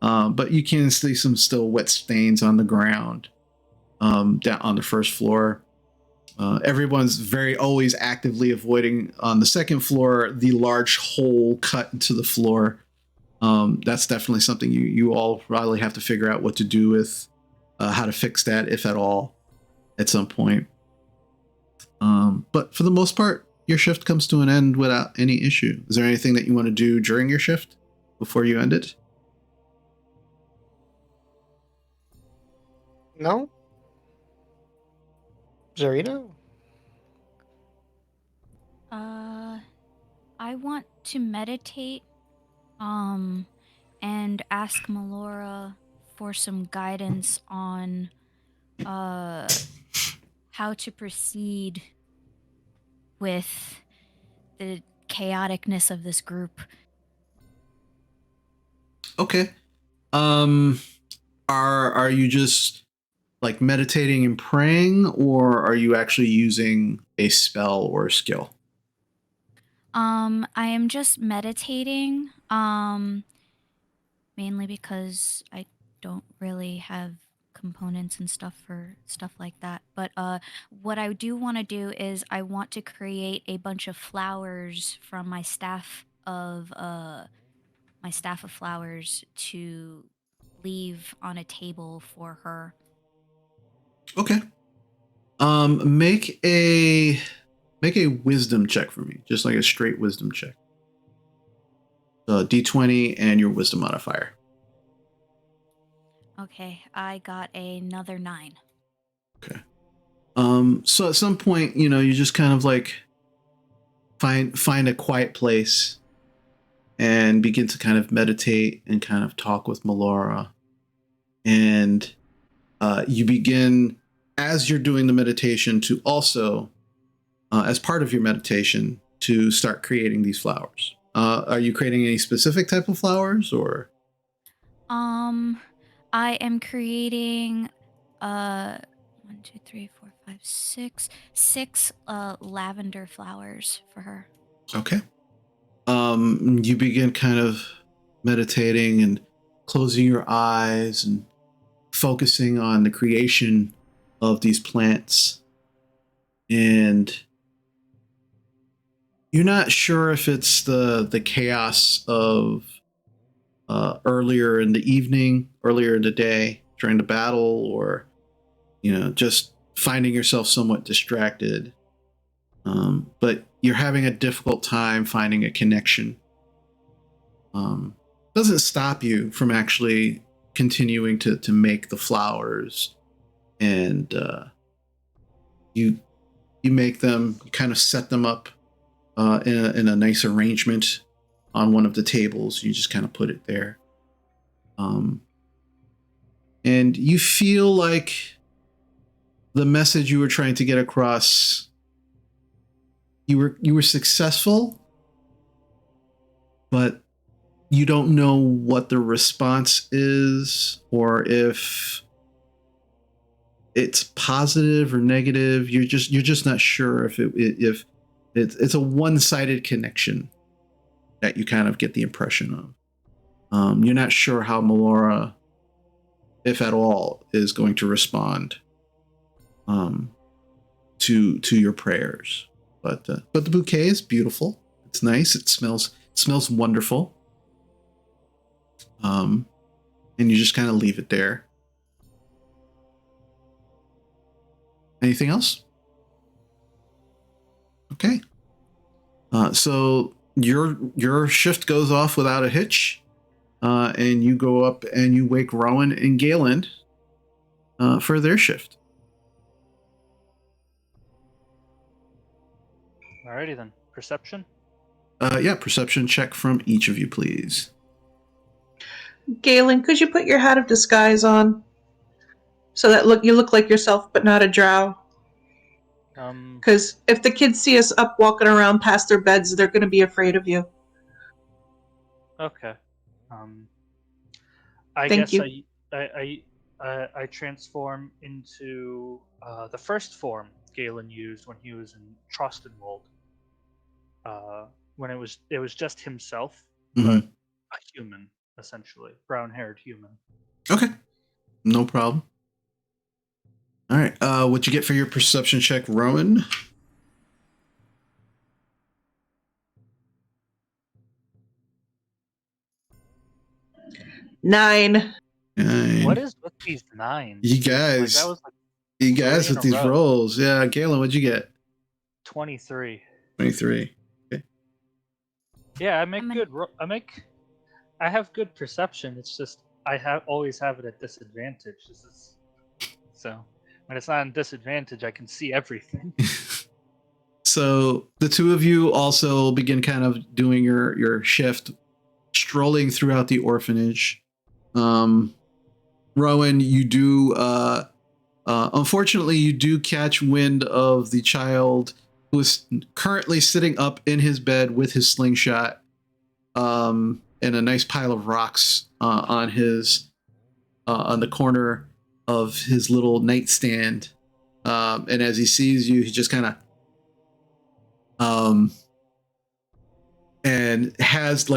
but you can see some still wet stains on the ground down on the first floor. Everyone's always actively avoiding on the second floor the large hole cut into the floor. That's definitely something you all probably have to figure out what to do with, how to fix that, if at all, at some point. But for the most part, your shift comes to an end without any issue. Is there anything that you want to do during your shift before you end it? No? Zarina? I want to meditate, and ask Melora for some guidance on, how to proceed with the chaoticness of this group. Okay. Are you just like meditating and praying, or are you actually using a spell or a skill? I am just meditating, mainly because I don't really have components and stuff for stuff like that. But what I do want to do is I want to create a bunch of flowers from my staff of flowers to leave on a table for her. Okay. Make a wisdom check for me, just like a straight wisdom check. D20 and your wisdom modifier. Okay, I got another 9. Okay. So at some point, you just kind of like find a quiet place and begin to kind of meditate and kind of talk with Melora. And you begin, as you're doing the meditation, to also, as part of your meditation, to start creating these flowers. Are you creating any specific type of flowers, or? I am creating 1, 2, 3, 4, 5, 6 lavender flowers for her. Okay. You begin kind of meditating and closing your eyes and focusing on the creation of these plants. And you're not sure if it's the chaos of earlier in the evening, earlier in the day during the battle, or just finding yourself somewhat distracted. But you're having a difficult time finding a connection. Doesn't stop you from actually continuing to make the flowers, and you make them, you kind of set them up in a nice arrangement on one of the tables. You just kind of put it there, and you feel like the message you were trying to get across you were successful, but you don't know what the response is, or if it's positive or negative. You're just not sure if it's a one-sided connection that you kind of get the impression of. You're not sure how Melora, if at all, is going to respond to your prayers. But the bouquet is beautiful. It's nice. It smells wonderful. And you just kind of leave it there. Anything else? Okay. So your shift goes off without a hitch, and you go up and you wake Rowan and Galen for their shift. Alrighty then. Perception? Yeah, perception check from each of you, please. Galen, could you put your hat of disguise on? So that you look like yourself, but not a drow? Because if the kids see us up walking around past their beds, they're going to be afraid of you. Okay. I Thank guess you. I transform into the first form Galen used when he was in Trostenwald. When it was just himself, but a human, essentially, brown-haired human. Okay, no problem. All right, what'd you get for your perception check, Rowan? Nine. What is with these nines? You guys, that was you guys with these rolls. Yeah, Galen, what'd you get? 23. 23. Okay. Yeah, I have good perception. It's just I always have it at disadvantage. So when it's not on disadvantage, I can see everything. So the two of you also begin kind of doing your shift, strolling throughout the orphanage. Rowan, you do unfortunately you do catch wind of the child who is currently sitting up in his bed with his slingshot, and a nice pile of rocks on the corner of his little nightstand. And as he sees you, he just kind of and has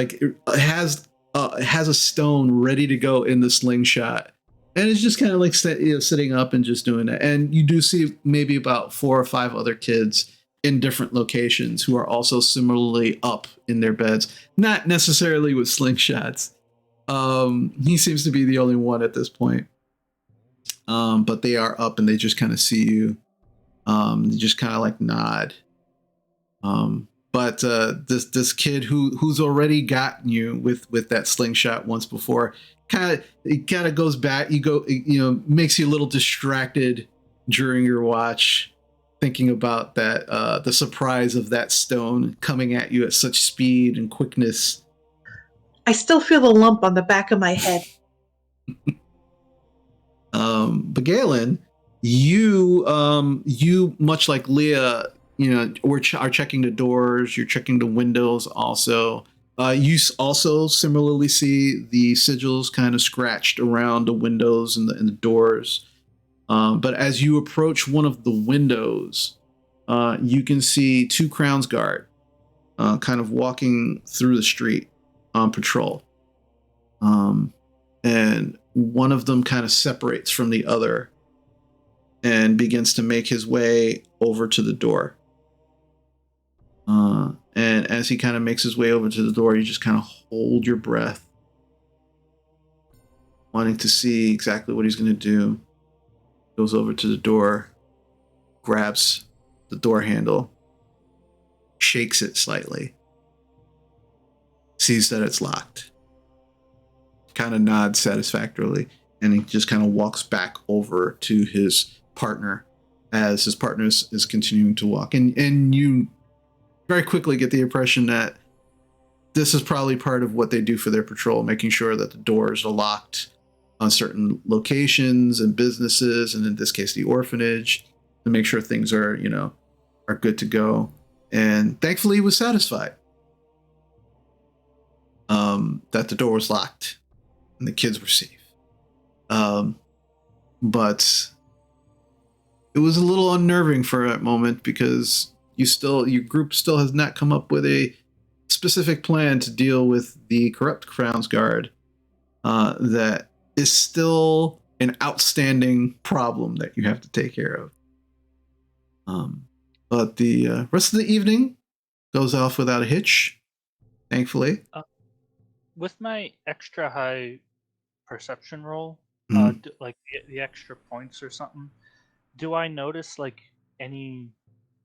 a stone ready to go in the slingshot, and it's just kind of like sitting up and just doing that. And you do see maybe about 4 or 5 other kids in different locations who are also similarly up in their beds, not necessarily with slingshots. He seems to be the only one at this point, but they are up and they just kind of see you. They just kind of like nod. But this kid who's already gotten you with that slingshot once before, kind of goes back. Makes you a little distracted during your watch, thinking about that the surprise of that stone coming at you at such speed and quickness. I still feel the lump on the back of my head. But Galen, you much like Leah, are checking the doors. You're checking the windows also. You also similarly see the sigils kind of scratched around the windows and the doors. But as you approach one of the windows, you can see 2 Crowns Guard kind of walking through the street on patrol. And one of them kind of separates from the other and begins to make his way over to the door. And as he kind of makes his way over to the door, you just kind of hold your breath, wanting to see exactly what he's going to do. Goes over to the door, grabs the door handle, shakes it slightly, sees that it's locked, kind of nods satisfactorily, and he just kind of walks back over to his partner as his partner is continuing to walk. And you very quickly get the impression that this is probably part of what they do for their patrol, making sure that the doors are locked on certain locations and businesses, and in this case, the orphanage, to make sure things are good to go. And thankfully he was satisfied that the door was locked and the kids were safe. But it was a little unnerving for that moment because your group still has not come up with a specific plan to deal with the corrupt Crown's Guard that is still an outstanding problem that you have to take care of. But the rest of the evening goes off without a hitch, thankfully. With my extra high perception roll, like the extra points or something, do I notice like any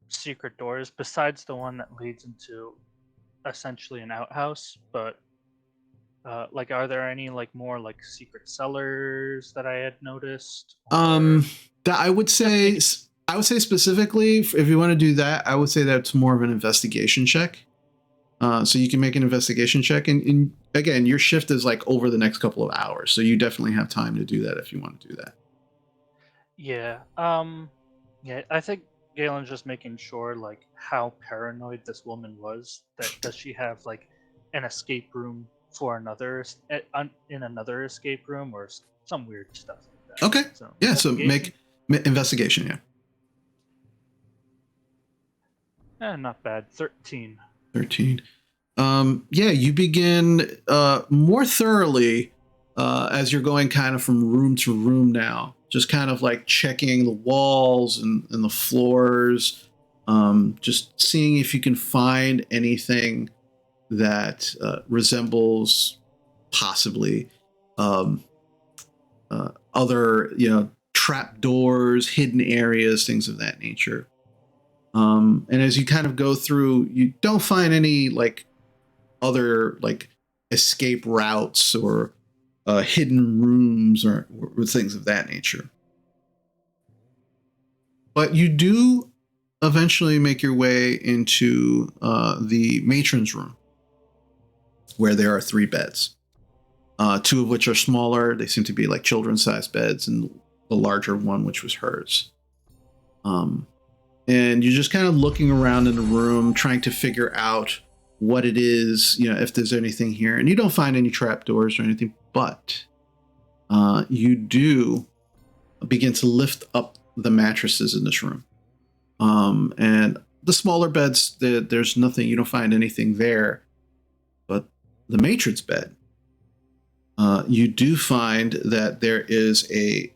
secret doors besides the one that leads into essentially an outhouse? But like, are there any like more like secret cellars that I had noticed? That I would say specifically, if you want to do that, I would say that's more of an investigation check. So you can make an investigation check, and again, your shift is like over the next couple of hours, so you definitely have time to do that if you want to do that. Yeah. Yeah. I think Galen's just making sure like how paranoid this woman was. That does she have like an escape room for in another escape room or some weird stuff like that. Okay. So Yeah. So make investigation. Yeah. Not bad. 13. 13. Yeah, you begin more thoroughly as you're going kind of from room to room now, just kind of like checking the walls and the floors, just seeing if you can find anything that resembles possibly other, trap doors, hidden areas, things of that nature. And as you kind of go through, you don't find any like other like escape routes or hidden rooms or things of that nature. But you do eventually make your way into the Matrons Room, where there are 3 beds, 2 of which are smaller. They seem to be like children's-sized beds, and the larger one, which was hers. And you're just kind of looking around in the room, trying to figure out what it is, if there's anything here. And you don't find any trapdoors or anything, but you do begin to lift up the mattresses in this room. And the smaller beds, there's nothing, you don't find anything there. But the matron's bed, you do find that there is it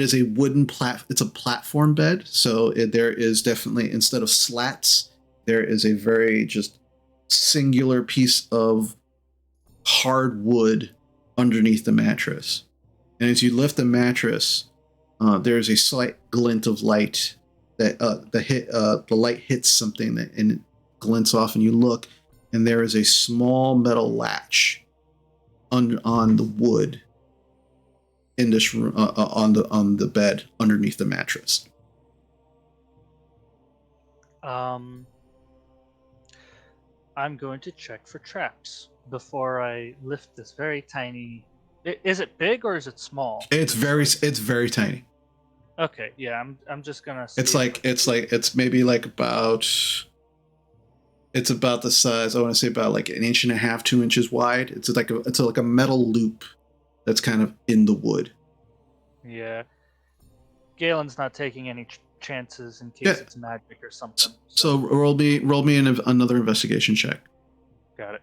is a wooden it's a platform bed. So there is definitely, instead of slats, there is a very just singular piece of hard wood underneath the mattress. And as you lift the mattress, there's a slight glint of light that the light hits something and it glints off, and you look, and there is a small metal latch on the wood in this room, on the bed underneath the mattress. I'm going to check for traps before I lift this very tiny. Is it big or is it small? It's very tiny. Okay, yeah, I'm just gonna. It's maybe like about. It's about the size. I want to say about like 1.5 inches, 2 inches wide. It's like a metal loop that's kind of in the wood. Yeah, Galen's not taking any chances in case it's magic or something. So roll me another investigation check. Got it.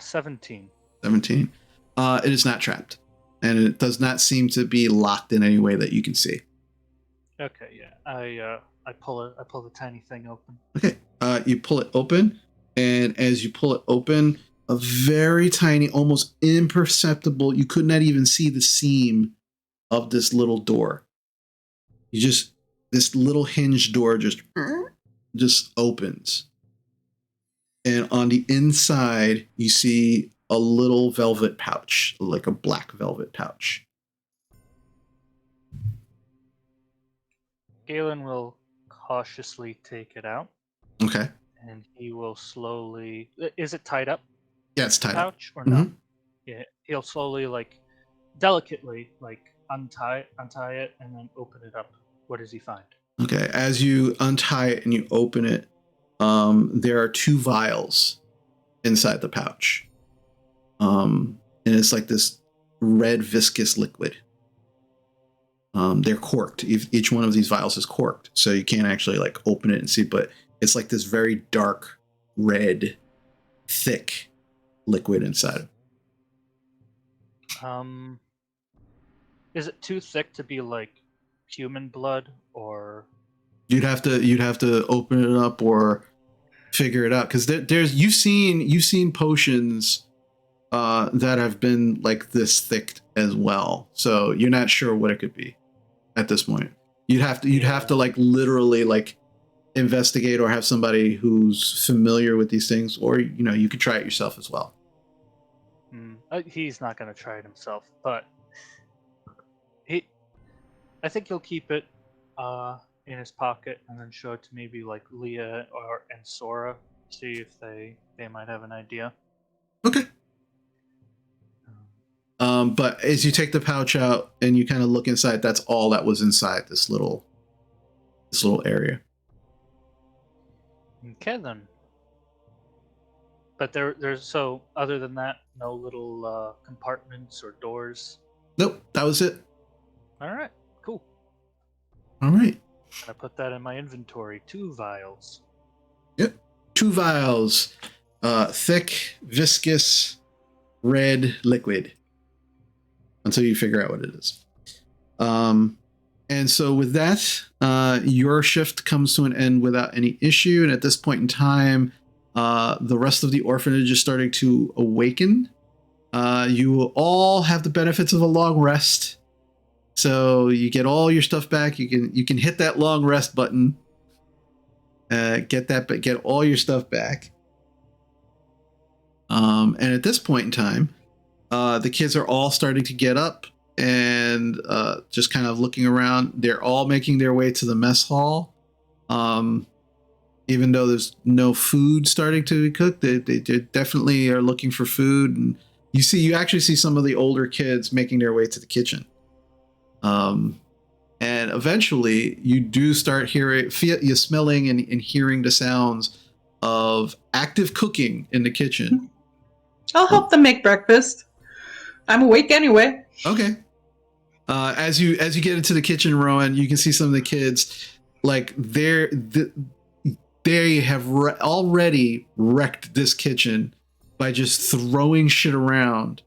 17. 17. It is not trapped, and it does not seem to be locked in any way that you can see. Okay, yeah. I pull the tiny thing open. Okay. You pull it open, and as you pull it open, a very tiny, almost imperceptible, you could not even see the seam of this little door. This little hinge door just opens. And on the inside, you see a little velvet pouch, like a black velvet pouch. Galen will cautiously take it out. Okay. And he will slowly. Is it tied up? Yeah, it's tied up. Pouch or no? Yeah, he'll slowly, like, delicately, like untie it, and then open it up. What does he find? Okay, as you untie it and you open it, there are 2 vials inside the pouch. And it's like this red viscous liquid. They're corked. Each one of these vials is corked, so you can't actually like open it and see, but it's like this very dark red, thick liquid inside. Is it too thick to be like human blood, or You'd have to open it up or figure it out, because there's you've seen potions that have been like this thick as well, so you're not sure what it could be at this point. You'd have to like literally like investigate or have somebody who's familiar with these things, or you could try it yourself as well. He's not going to try it himself, but I think he'll keep it in his pocket and then show it to maybe like Leah and Sora, see if they might have an idea. Okay. But as you take the pouch out and you kind of look inside, that's all that was inside this little area. Okay then. But there's so other than that, no little compartments or doors. Nope, that was it. All right, cool. All right. I put that in my inventory. 2 vials. Yep, 2 vials, thick, viscous, red liquid. Until you figure out what it is. And so with that, your shift comes to an end without any issue. And at this point in time, the rest of the orphanage is starting to awaken. You will all have the benefits of a long rest. So you get all your stuff back. You can hit that long rest button. Get all your stuff back. And at this point in time, the kids are all starting to get up and just kind of looking around. They're all making their way to the mess hall. Even though there's no food starting to be cooked, they definitely are looking for food. And you actually see some of the older kids making their way to the kitchen. And eventually you do start you're smelling and hearing the sounds of active cooking in the kitchen. I'll help them make breakfast. I'm awake anyway. Okay. As you get into the kitchen, Rowan, you can see some of the kids, like they have already wrecked this kitchen by just throwing shit around.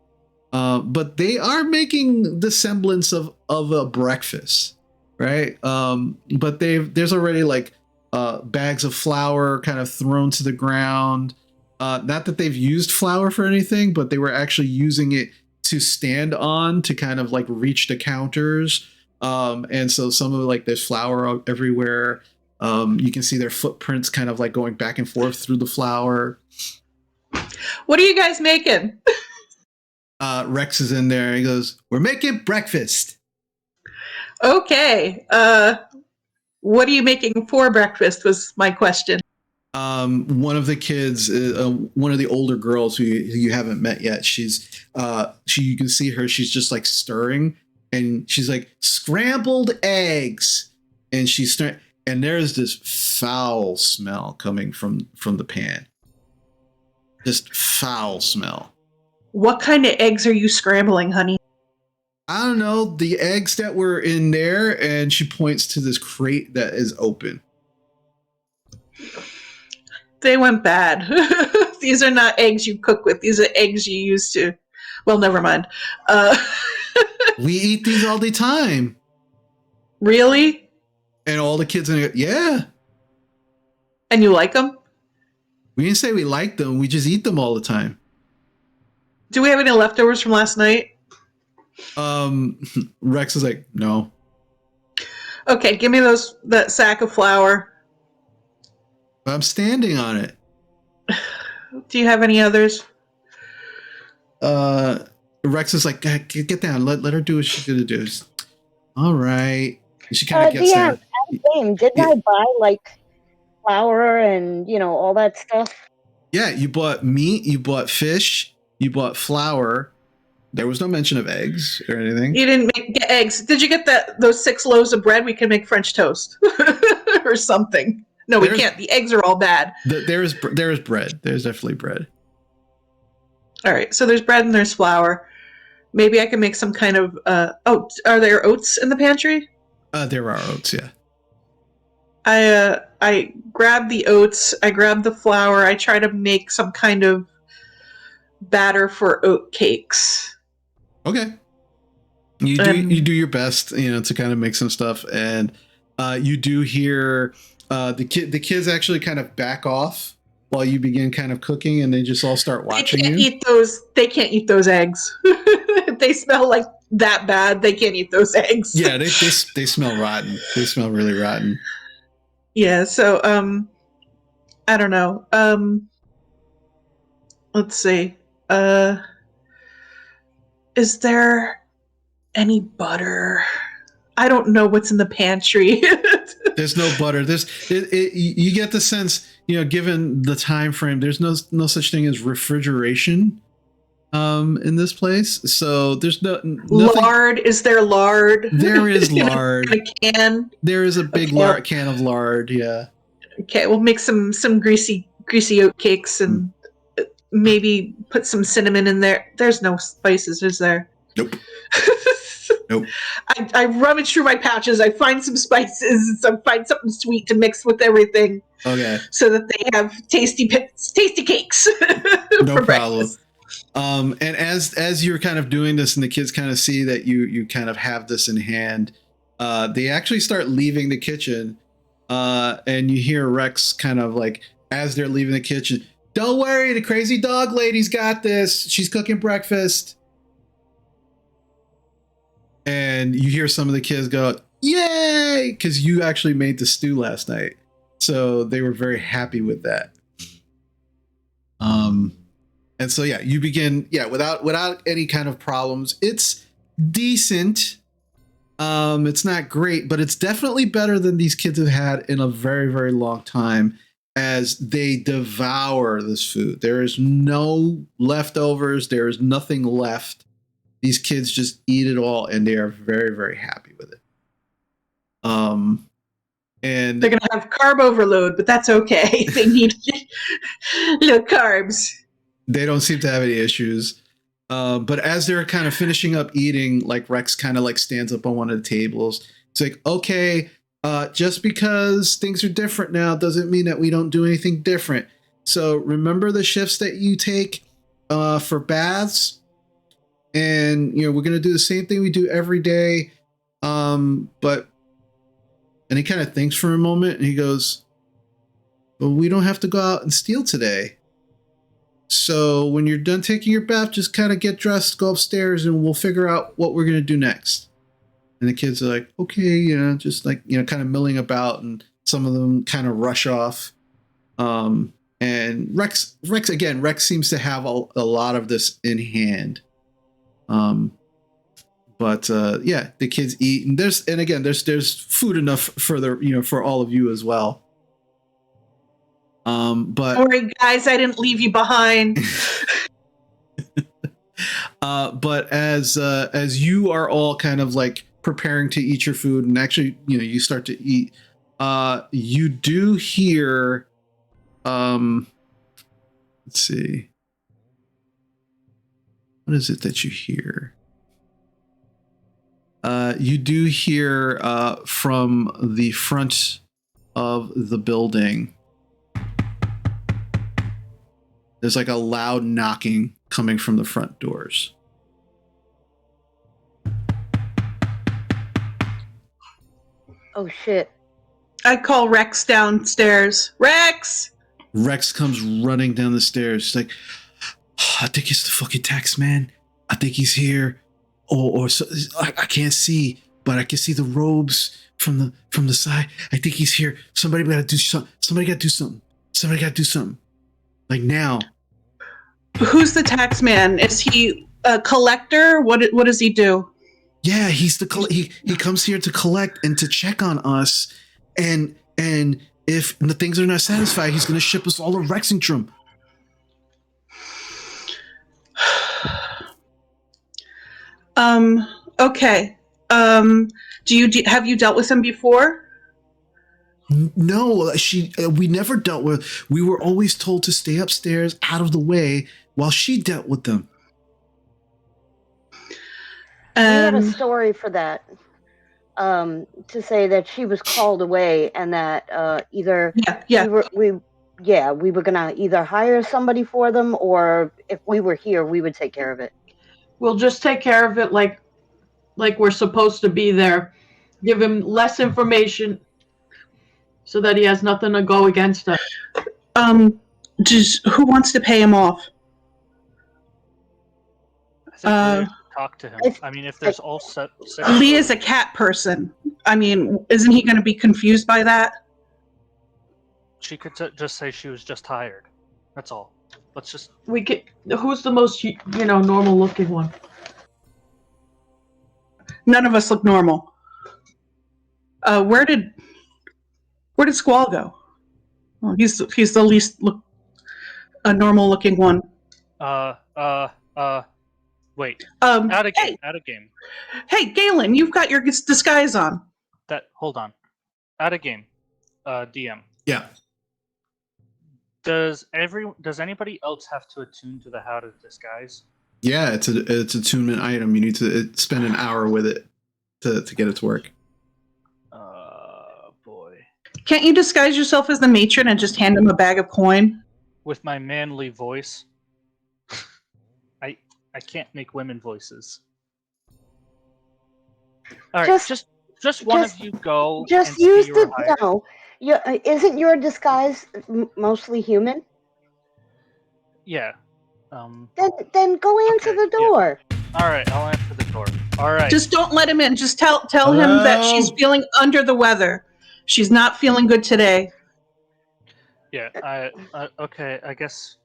But they are making the semblance of a breakfast, right? But there's already like bags of flour kind of thrown to the ground. Not that they've used flour for anything, but they were actually using it to stand on to kind of like reach the counters. And so some of like there's flour everywhere. You can see their footprints kind of like going back and forth through the flour. What are you guys making? Rex is in there. He goes, "We're making breakfast." Okay. What are you making for breakfast was my question. One of the kids, one of the older girls who you haven't met yet, you can see her, she's just like stirring and she's like, "Scrambled eggs." And she's stirring, and there's this foul smell coming from the pan. Just foul smell. What kind of eggs are you scrambling, honey? I don't know, the eggs that were in there, and she points to this crate that is open. They went bad. These are not eggs you cook with. These are eggs you use to... Well, never mind. We eat these all the time. Really? And all the kids in there, yeah. And you like them? We didn't say we like them. We just eat them all the time. Do we have any leftovers from last night? Rex is like, "No." Okay, give me that sack of flour. I'm standing on it. Do you have any others? Rex is like, "Get down. Let her do what she's gonna do." All right. She kind of gets down. Game, didn't I buy like flour and all that stuff? Yeah, you bought meat, you bought fish, you bought flour, There was no mention of eggs or anything. You didn't get eggs. Did you get those 6 loaves of bread? We can make French toast or something. No, we can't. The eggs are all bad. There is bread. There's definitely bread. All right, so there's bread and there's flour. Maybe I can make some kind of oats. Are there oats in the pantry? There are oats, yeah. I grab the oats. I grab the flour. I try to make some kind of batter for oat cakes. Okay. You do your best, to kind of make some stuff, and you do hear the kids actually kind of back off while you begin kind of cooking, and they just all start watching you. They can't eat those eggs. If they smell like that bad, they can't eat those eggs. Yeah, they smell rotten. They smell really rotten. Yeah, so I don't know. Let's see. Is there any butter? I don't know what's in the pantry. There's no butter. You get the sense, given the time frame, there's no such thing as refrigeration in this place. So there's nothing. Lard. Is there lard? There is lard. In a can. There is a big can of lard. Yeah. Okay, we'll make some greasy oat cakes and maybe put some cinnamon in there. There's no spices, is there? Nope. Nope. I rummage through my pouches. I find some spices. I find something sweet to mix with everything. Okay. So that they have tasty cakes. No problem. And as you're kind of doing this, and the kids kind of see that you kind of have this in hand, they actually start leaving the kitchen. And you hear Rex kind of like, as they're leaving the kitchen, "Don't worry, the crazy dog lady's got this. She's cooking breakfast." And you hear some of the kids go, "Yay!" Because you actually made the stew last night. So they were very happy with that. And so, yeah, you begin, without any kind of problems. It's decent. It's not great, but it's definitely better than these kids have had in a very, very long time, as they devour this food. There is no leftovers. There is nothing left. These kids just eat it all, and they are very, very happy with it. And they're going to have carb overload, but that's okay. They need low carbs. They don't seem to have any issues. But as they're kind of finishing up eating, like Rex kind of like stands up on one of the tables. It's like, okay, just because things are different now doesn't mean that we don't do anything different. So remember the shifts that you take for baths? And, we're going to do the same thing we do every day. And he kind of thinks for a moment, and he goes, "Well, we don't have to go out and steal today. So when you're done taking your bath, just kind of get dressed, go upstairs, and we'll figure out what we're going to do next." And the kids are like, "Okay," just like, kind of milling about, and some of them kind of rush off. And Rex seems to have a lot of this in hand. But the kids eat, and there's food enough for all of you as well. But don't worry, guys, I didn't leave you behind. But as you are all kind of like preparing to eat your food, and actually, you start to eat, you do hear, let's see, what is it that you hear? You do hear from the front of the building, there's like a loud knocking coming from the front doors. Oh shit. I call Rex downstairs. Rex! Rex comes running down the stairs. She's like, "I think it's the fucking tax man. I think he's here. Or so, I can't see, but I can see the robes from the side. I think he's here. Somebody got to do something. Somebody got to do something. Somebody got to do something. Like now." Who's the tax man? Is he a collector? What does he do? Yeah, he's he comes here to collect and to check on us, and if the things are not satisfied, he's going to ship us all to Rexingtrum. Okay. Have you dealt with him before? No, we never dealt with. We were always told to stay upstairs, out of the way, while she dealt with them. We had a story for that. To say that she was called away and that either Yeah. we were gonna either hire somebody for them, or if we were here, we would take care of it. We'll just take care of it like we're supposed to be there. Give him less information so that he has nothing to go against us. Who wants to pay him off? I think Leah should talk to him. I mean, if there's all six. Leah's a cat person. I mean, isn't he going to be confused by that? She could just say she was just hired. That's all. Let's just. Who's the most normal looking one? None of us look normal. Where did Squall go? Well, he's the least normal looking one. Wait. Out of game. Hey, Galen, you've got your disguise on. Hold on. Out of game. DM. Yeah. Does anybody else have to attune to the how to disguise? Yeah, it's attunement item. You need to spend an hour with it to get it to work. Boy. Can't you disguise yourself as the matron and just hand him a bag of coin? With my manly voice. I can't make women voices. All right, just one of you go. Just use the no. Isn't your disguise mostly human? Yeah. Then go answer the door. Yeah. All right, I'll answer the door. All right. Just don't let him in. Just tell him that she's feeling under the weather. She's not feeling good today. Yeah. Okay. I guess.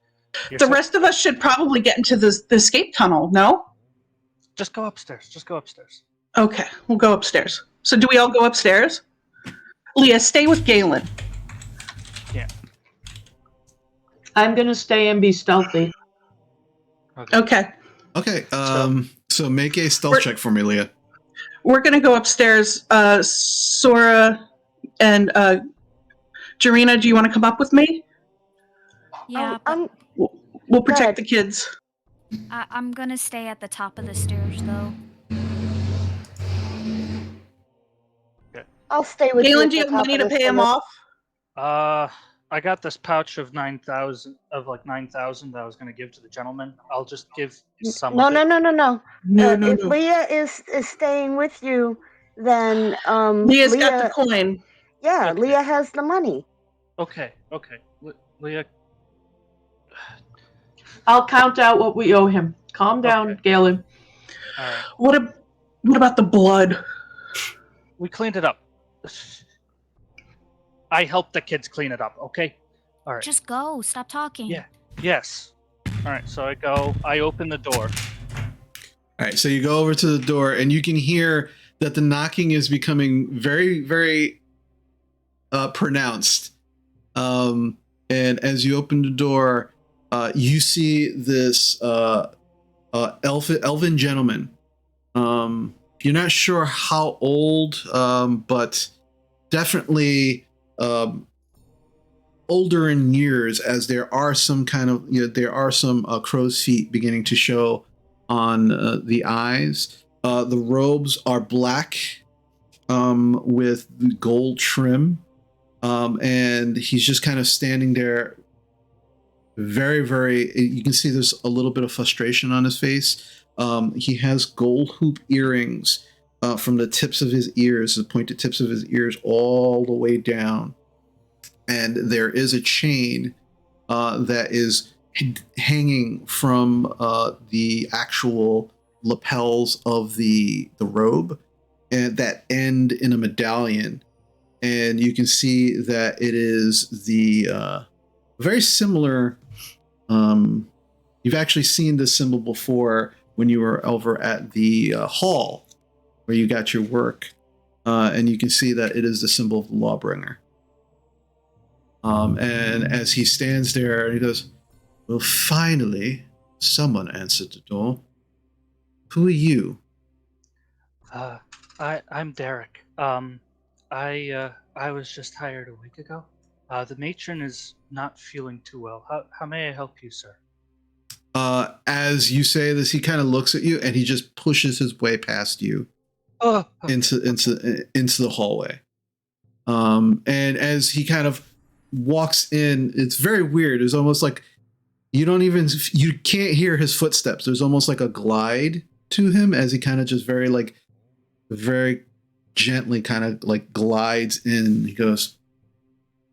The rest of us should probably get into the escape tunnel. No. Just go upstairs. Okay, we'll go upstairs. So do we all go upstairs? Leah, stay with Galen. Yeah. I'm gonna stay and be stealthy. Okay. Okay. So make a stealth check for me, Leah. We're gonna go upstairs. Sora and Jarina, do you want to come up with me? Yeah, We'll protect the kids. I'm gonna stay at the top of the stairs, though. I'll stay with Galen, you. do you have money to pay him off? I got this pouch of 9,000 that I was going to give to the gentleman. I'll just give some. No. No. If Leah is staying with you, then Leah's got the coin. Yeah, Okay. Leah has the money. Okay. Leah. I'll count out what we owe him. Calm down, Galen. All right. What about the blood? We cleaned it up. I helped the kids clean it up, okay? All right. Just go. Stop talking. Yeah. Yes. All right, so I open the door. All right, so you go over to the door, and you can hear that the knocking is becoming very, very pronounced. And as you open the door, you see this elven gentleman. You're not sure how old, but definitely older in years, as there are some crow's feet beginning to show on the eyes. The robes are black with gold trim, and he's just kind of standing there. Very, very. You can see there's a little bit of frustration on his face. He has gold hoop earrings from the tips of his ears, the pointed tips of his ears, all the way down. And there is a chain that is hanging from the actual lapels of the robe, and that end in a medallion. And you can see that it is the very similar. You've actually seen this symbol before when you were over at the hall where you got your work, and you can see that it is the symbol of the Lawbringer. And as he stands there, he goes, "Well, finally, someone answered the door. Who are you, I'm Derek. I was just hired a week ago. The matron is not feeling too well. How may I help you, sir? As you say this, he kind of looks at you and he just pushes his way past you into the hallway. And as he kind of walks in, it's very weird. It's almost like you can't hear his footsteps. There's almost like a glide to him as he kind of just very gently kind of like glides in. He goes,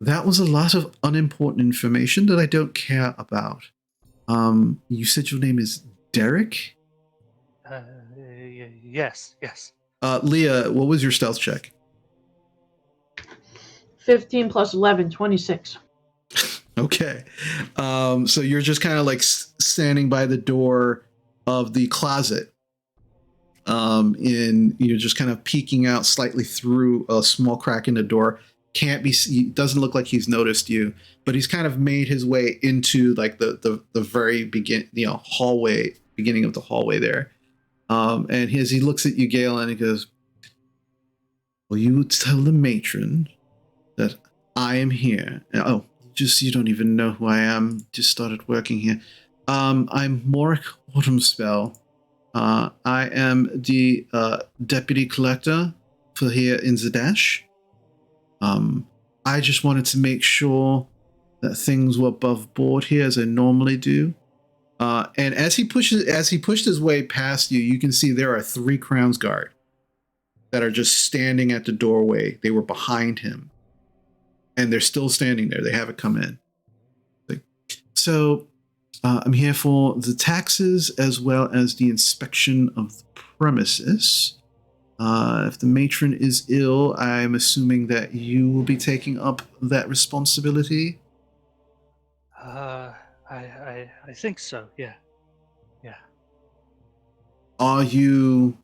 "That was a lot of unimportant information that I don't care about. You said your name is Derek?" Yes. Leah, what was your stealth check? 15 plus 11, 26. Okay. So you're just kind of like standing by the door of the closet. You're just kind of peeking out slightly through a small crack in the door. Can't be. It doesn't look like he's noticed you, but he's kind of made his way into like the very beginning of the hallway there. And as he looks at you, Galen, he goes, "Will you tell the matron that I am here?" Oh, you don't even know who I am. Just started working here. I'm Morik Autumnspell. I am the deputy collector for here in Zadash. I just wanted to make sure that things were above board here as I normally do. And as he pushed his way past you, you can see there are 3 Crowns Guard that are just standing at the doorway. They were behind him, and they're still standing there. They haven't come in. So I'm here for the taxes as well as the inspection of the premises. If the matron is ill, I'm assuming that you will be taking up that responsibility. I think so. Yeah. Are you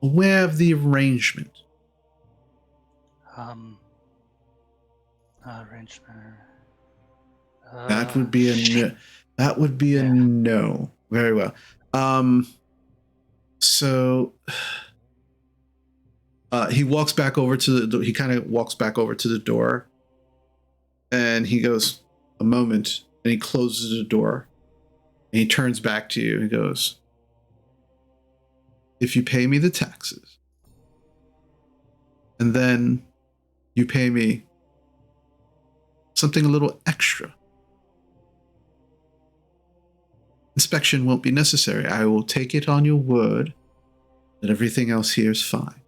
aware of the arrangement? Arrangement. That would be a no. That would be a no. Very well. So he walks back over to the. He kind of walks back over to the door, and he goes a moment, and he closes the door, and he turns back to you. He goes, "If you pay me the taxes, and then you pay me something a little extra, inspection won't be necessary. I will take it on your word that everything else here is fine."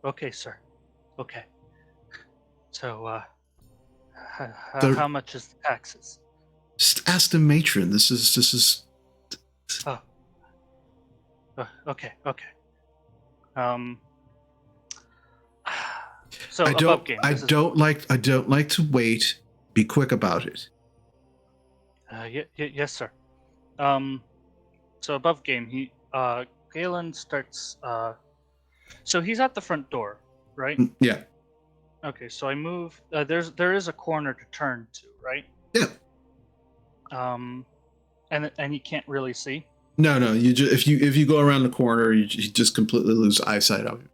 Okay, sir. Okay. So, how much is the taxes? Just ask the matron. This is. Oh. Okay. So I above game. I don't like to wait. Be quick about it. Yes, sir. So above game, Galen starts. So he's at the front door, right? Yeah. Okay, so I move. There is a corner to turn to, right? Yeah. And you can't really see. No. You just if you go around the corner, you just completely lose eyesight of it.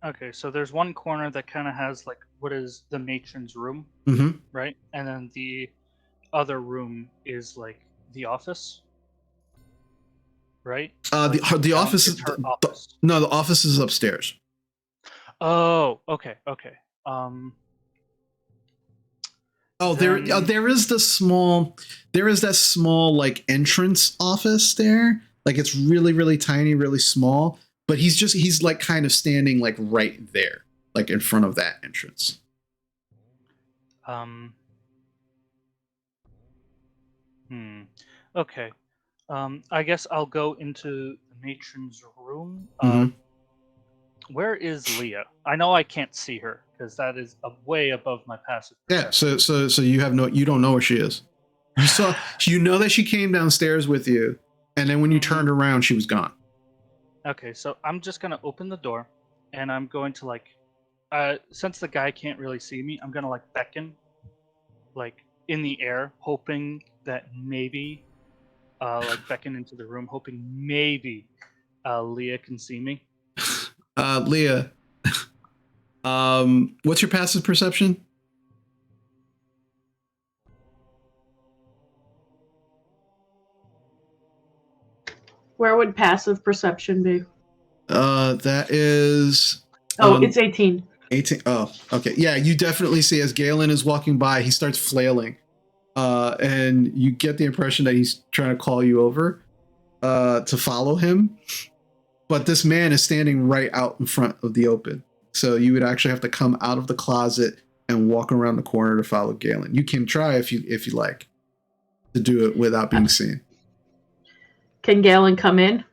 Okay, so there's one corner that kind of has like what is the matron's room, right? And then the other room is like the office, right? The office is no, the office is upstairs. Oh, okay. There is that small like entrance office there. Like it's really, really tiny, really small. But he's like kind of standing like right there, like in front of that entrance. Okay. I guess I'll go into the matron's room. Where is Leah? I know I can't see her because that is way above my passive perception. Yeah. So you don't know where she is. You know that she came downstairs with you, and then when you turned around, she was gone. Okay, so I'm just gonna open the door, and I'm going to like, since the guy can't really see me, I'm gonna like beckon, like in the air, hoping that maybe like beckon into the room, hoping maybe Leah can see me. Leah, what's your passive perception? Where would passive perception be? That is. It's 18. 18. Oh, okay. Yeah, you definitely see as Galen is walking by, he starts flailing. And you get the impression that he's trying to call you over to follow him. But this man is standing right out in front of the open. So you would actually have to come out of the closet and walk around the corner to follow Galen. You can try if you like to do it without being seen. Can Galen come in?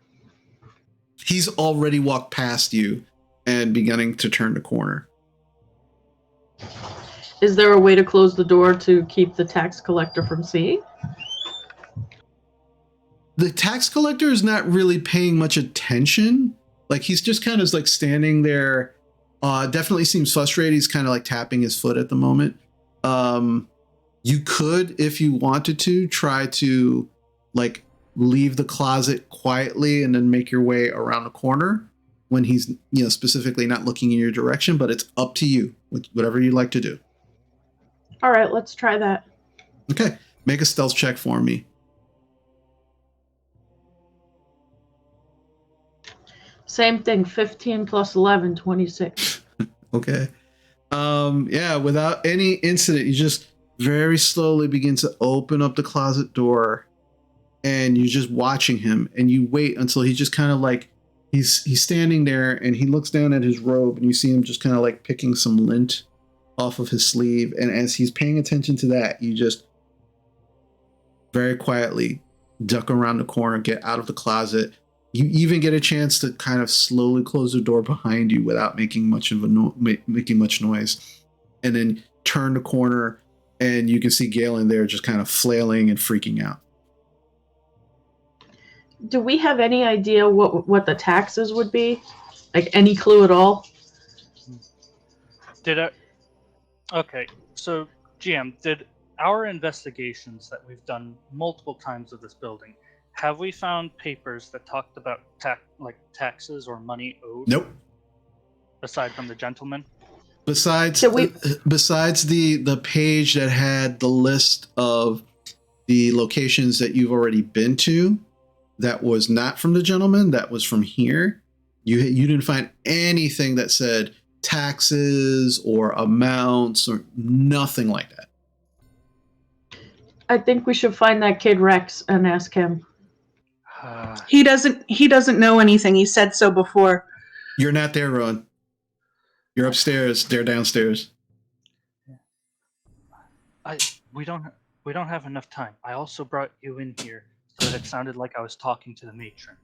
He's already walked past you and beginning to turn the corner. Is there a way to close the door to keep the tax collector from seeing? The tax collector is not really paying much attention. Like he's just kind of like standing there. Definitely seems frustrated. He's kind of like tapping his foot at the moment. You could, if you wanted to, try to like leave the closet quietly and then make your way around the corner when he's, specifically not looking in your direction, but it's up to you with whatever you'd like to do. All right, let's try that. Okay. Make a stealth check for me. Same thing, 15 plus 11, 26. Okay. Yeah, without any incident, you just very slowly begin to open up the closet door and you're just watching him and you wait until he just kind of like he's standing there and he looks down at his robe and you see him just kind of like picking some lint off of his sleeve, and as he's paying attention to that, you just very quietly duck around the corner, get out of the closet. You even get a chance to kind of slowly close the door behind you without making much noise, and then turn the corner, and you can see Galen there just kind of flailing and freaking out. Do we have any idea what the taxes would be? Like any clue at all? Okay, so GM, did our investigations that we've done multiple times of this building, have we found papers that talked about taxes or money owed? Nope. Aside from the gentleman? Besides the page that had the list of the locations that you've already been to, that was not from the gentleman, that was from here. You didn't find anything that said taxes or amounts or nothing like that. I think we should find that kid Rex and ask him. He doesn't know anything. He said so before. You're not there, Ron. You're upstairs. They're downstairs. We don't have enough time. I also brought you in here so that it sounded like I was talking to the matron.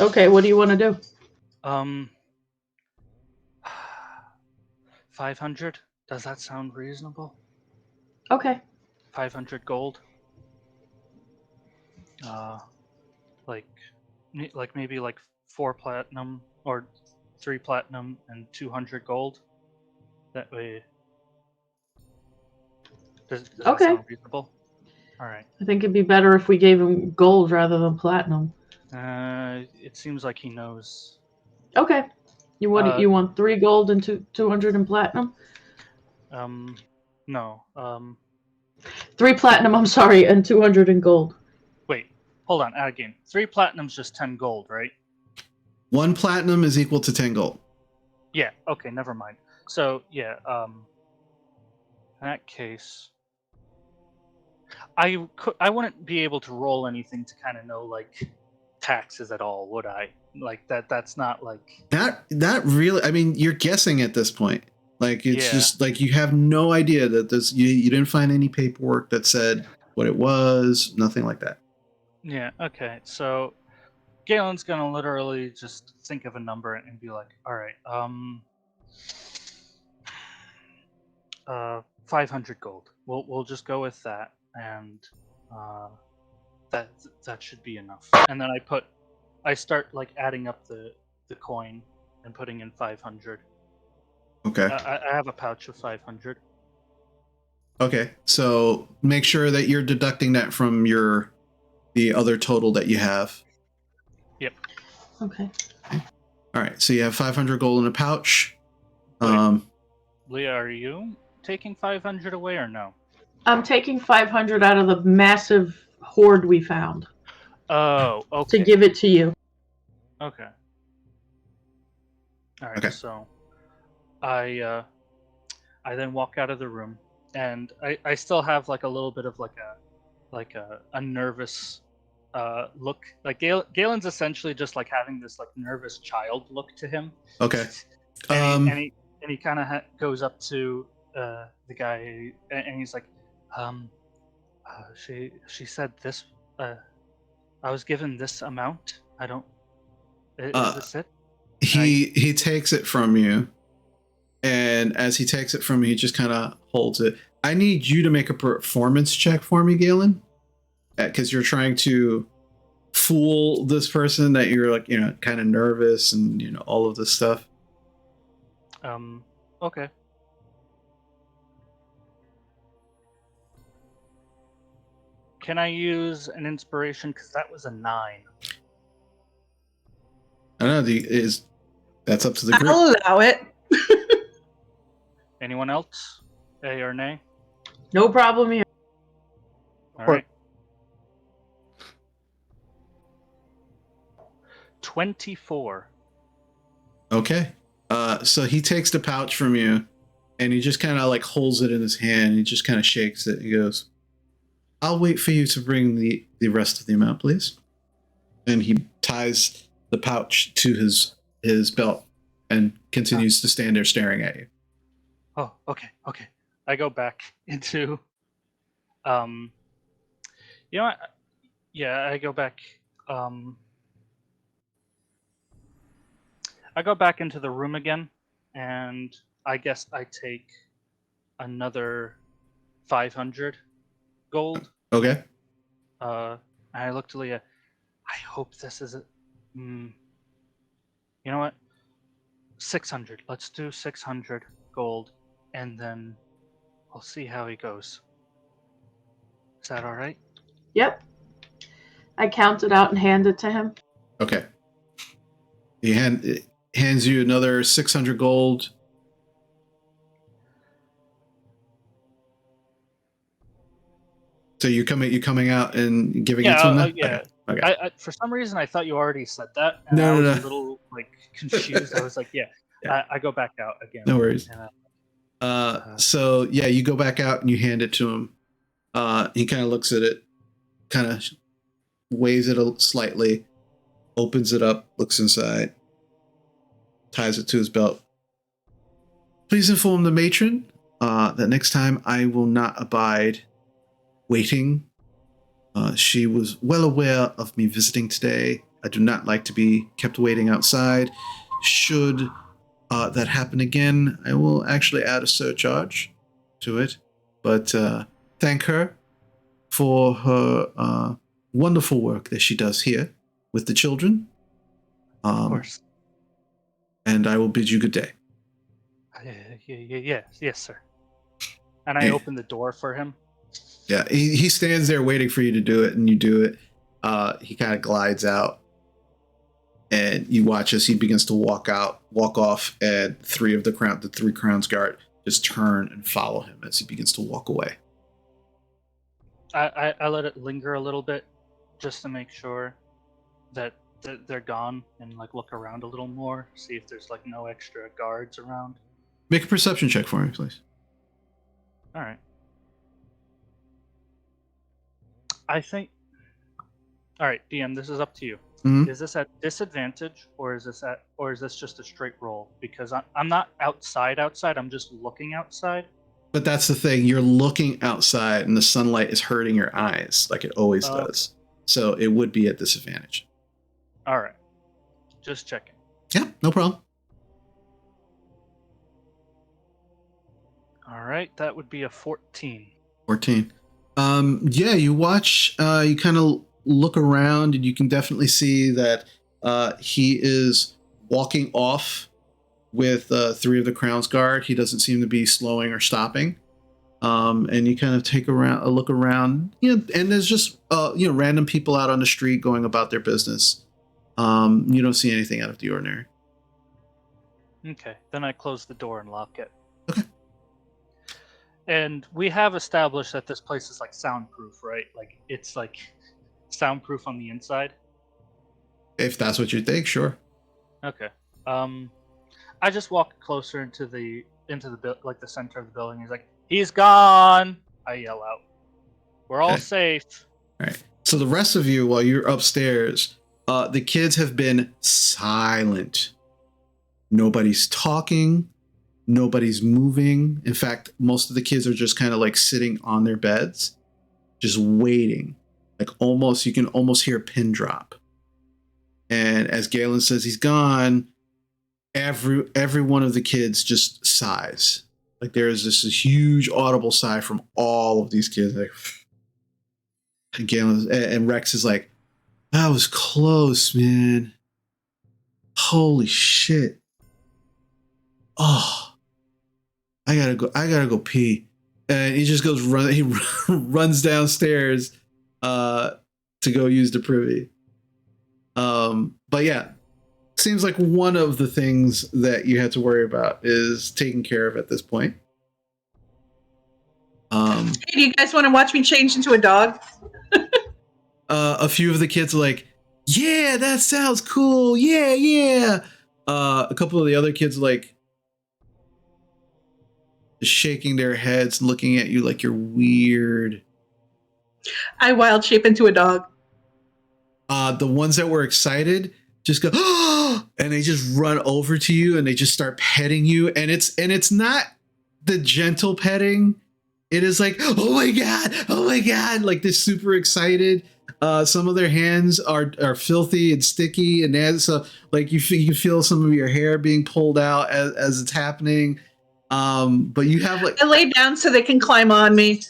Okay, what do you want to do? 500? Does that sound reasonable? Okay. 500 gold. Like maybe like 4 platinum or 3 platinum and 200 gold. That way. Does that sound reasonable? All right. I think it'd be better if we gave him gold rather than platinum. It seems like he knows. Okay. You want 3 gold and 200 in platinum? No. 3 platinum, I'm sorry, and 200 in gold. Wait, hold on, add again. 3 platinum's just 10 gold, right? 1 platinum is equal to 10 gold. Yeah, okay, never mind. So, yeah, in that case, I wouldn't be able to roll anything to kind of know, like, taxes at all, would I? Like, that's not, like... Not really. I mean, you're guessing at this point. Like, it's just, like, you have no idea that this... You didn't find any paperwork that said what it was, nothing like that. Yeah, okay, so Galen's gonna literally just think of a number and be like, all right, 500 gold. We'll just go with that, and that should be enough. And then I start like adding up the coin and putting in 500. Okay. I have a pouch of 500. Okay, so make sure that you're deducting that from the other total that you have. Yep. Okay. All right, so you have 500 gold in a pouch. Wait. Leah, are you taking 500 away or no? I'm taking 500 out of the massive hoard we found Oh, to okay. give it to you. Okay. All right. Okay. So, I then walk out of the room, and I still have like a little bit of like a nervous look. Like Galen's essentially just like having this like nervous child look to him. Okay. And he kind of goes up to the guy, and he's like, she said this. I was given this amount. I don't. Is this it? He takes it from you, and as he takes it from you, he just kind of holds it. I need you to make a performance check for me, Galen, because you're trying to fool this person that you're like, kind of nervous and all of this stuff. Okay. Can I use an inspiration? Because that was a 9. I don't know. That's up to the group. I'll allow it. Anyone else? A or nay? No problem here. All right. 24. Okay. So he takes the pouch from you, and he just kind of like holds it in his hand. He just kind of shakes it. He goes, "I'll wait for you to bring the rest of the amount, please." And he ties the pouch to his belt and continues to stand there staring at you. Oh, okay. I go back into, you know what? Yeah, I go back. I go back into the room again, and I guess I take another 500 gold. Okay. And I look to Leah. I hope this is you know what? 600. Let's do 600 gold, and then we'll see how he goes. Is that all right? Yep. I count it out and hand it to him. Okay. He hands you another 600 gold. So you coming out and giving it to him? Yeah. Okay. I for some reason I thought you already said that, and No, I was no. a little like confused. I was like, yeah. I go back out again. No worries. And, so yeah, you go back out and you hand it to him. He kind of looks at it, kind of weighs it slightly, opens it up, looks inside, ties it to his belt. Please inform the matron that next time I will not abide waiting. She was well aware of me visiting today. I do not like to be kept waiting outside. Should that happen again, I will actually add a surcharge to it. But thank her for her wonderful work that she does here with the children. of course. And I will bid you good day. Yes, sir. And I open the door for him. Yeah, he stands there waiting for you to do it, and you do it. He kind of glides out, and you watch as he begins to walk off, and the 3 Crowns guard just turn and follow him as he begins to walk away. I let it linger a little bit, just to make sure that they're gone, and like look around a little more, see if there's like no extra guards around. Make a perception check for me, please. All right. I think. All right, DM. This is up to you. Mm-hmm. Is this at disadvantage, or is this just a straight roll? Because I'm not outside. I'm just looking outside. But that's the thing. You're looking outside, and the sunlight is hurting your eyes, like it always does. So it would be at disadvantage. All right. Just checking. Yeah, no problem. All right, that would be a 14. 14. Yeah, you watch, you kind of look around, and you can definitely see that he is walking off with 3 of the Crown's Guard. He doesn't seem to be slowing or stopping. And you kind of take a look around, and there's just random people out on the street going about their business. You don't see anything out of the ordinary. Okay, then I close the door and lock it. Okay. And we have established that this place is like soundproof, right? Like it's like soundproof on the inside. If that's what you think, sure. Okay. I just walk closer into the like the center of the building. He's like, "He's gone!" I yell out. We're all Okay. safe. All right. So the rest of you, while you're upstairs, the kids have been silent. Nobody's talking. Nobody's moving. In fact, most of the kids are just kind of like sitting on their beds, just waiting. Like you can almost hear a pin drop. And as Galen says he's gone, every one of the kids just sighs. Like there is this huge audible sigh from all of these kids. Like, and Galen and Rex is like, "That was close, man. Holy shit. Oh, I gotta go pee." And he just he runs downstairs to go use the privy. But yeah, seems like one of the things that you had to worry about is taken care of at this point. Hey, do you guys want to watch me change into a dog? A few of the kids are like, "Yeah, that sounds cool. Yeah." A couple of the other kids are like just shaking their heads, looking at you like you're weird. I wild shape into a dog. The ones that were excited just go, "Oh!" and they just run over to you and they just start petting you. And it's not the gentle petting. It is like, oh my God, like they're super excited. Some of their hands are filthy and sticky, and as like you feel some of your hair being pulled out as it's happening. But you have like I lay down so they can climb on me.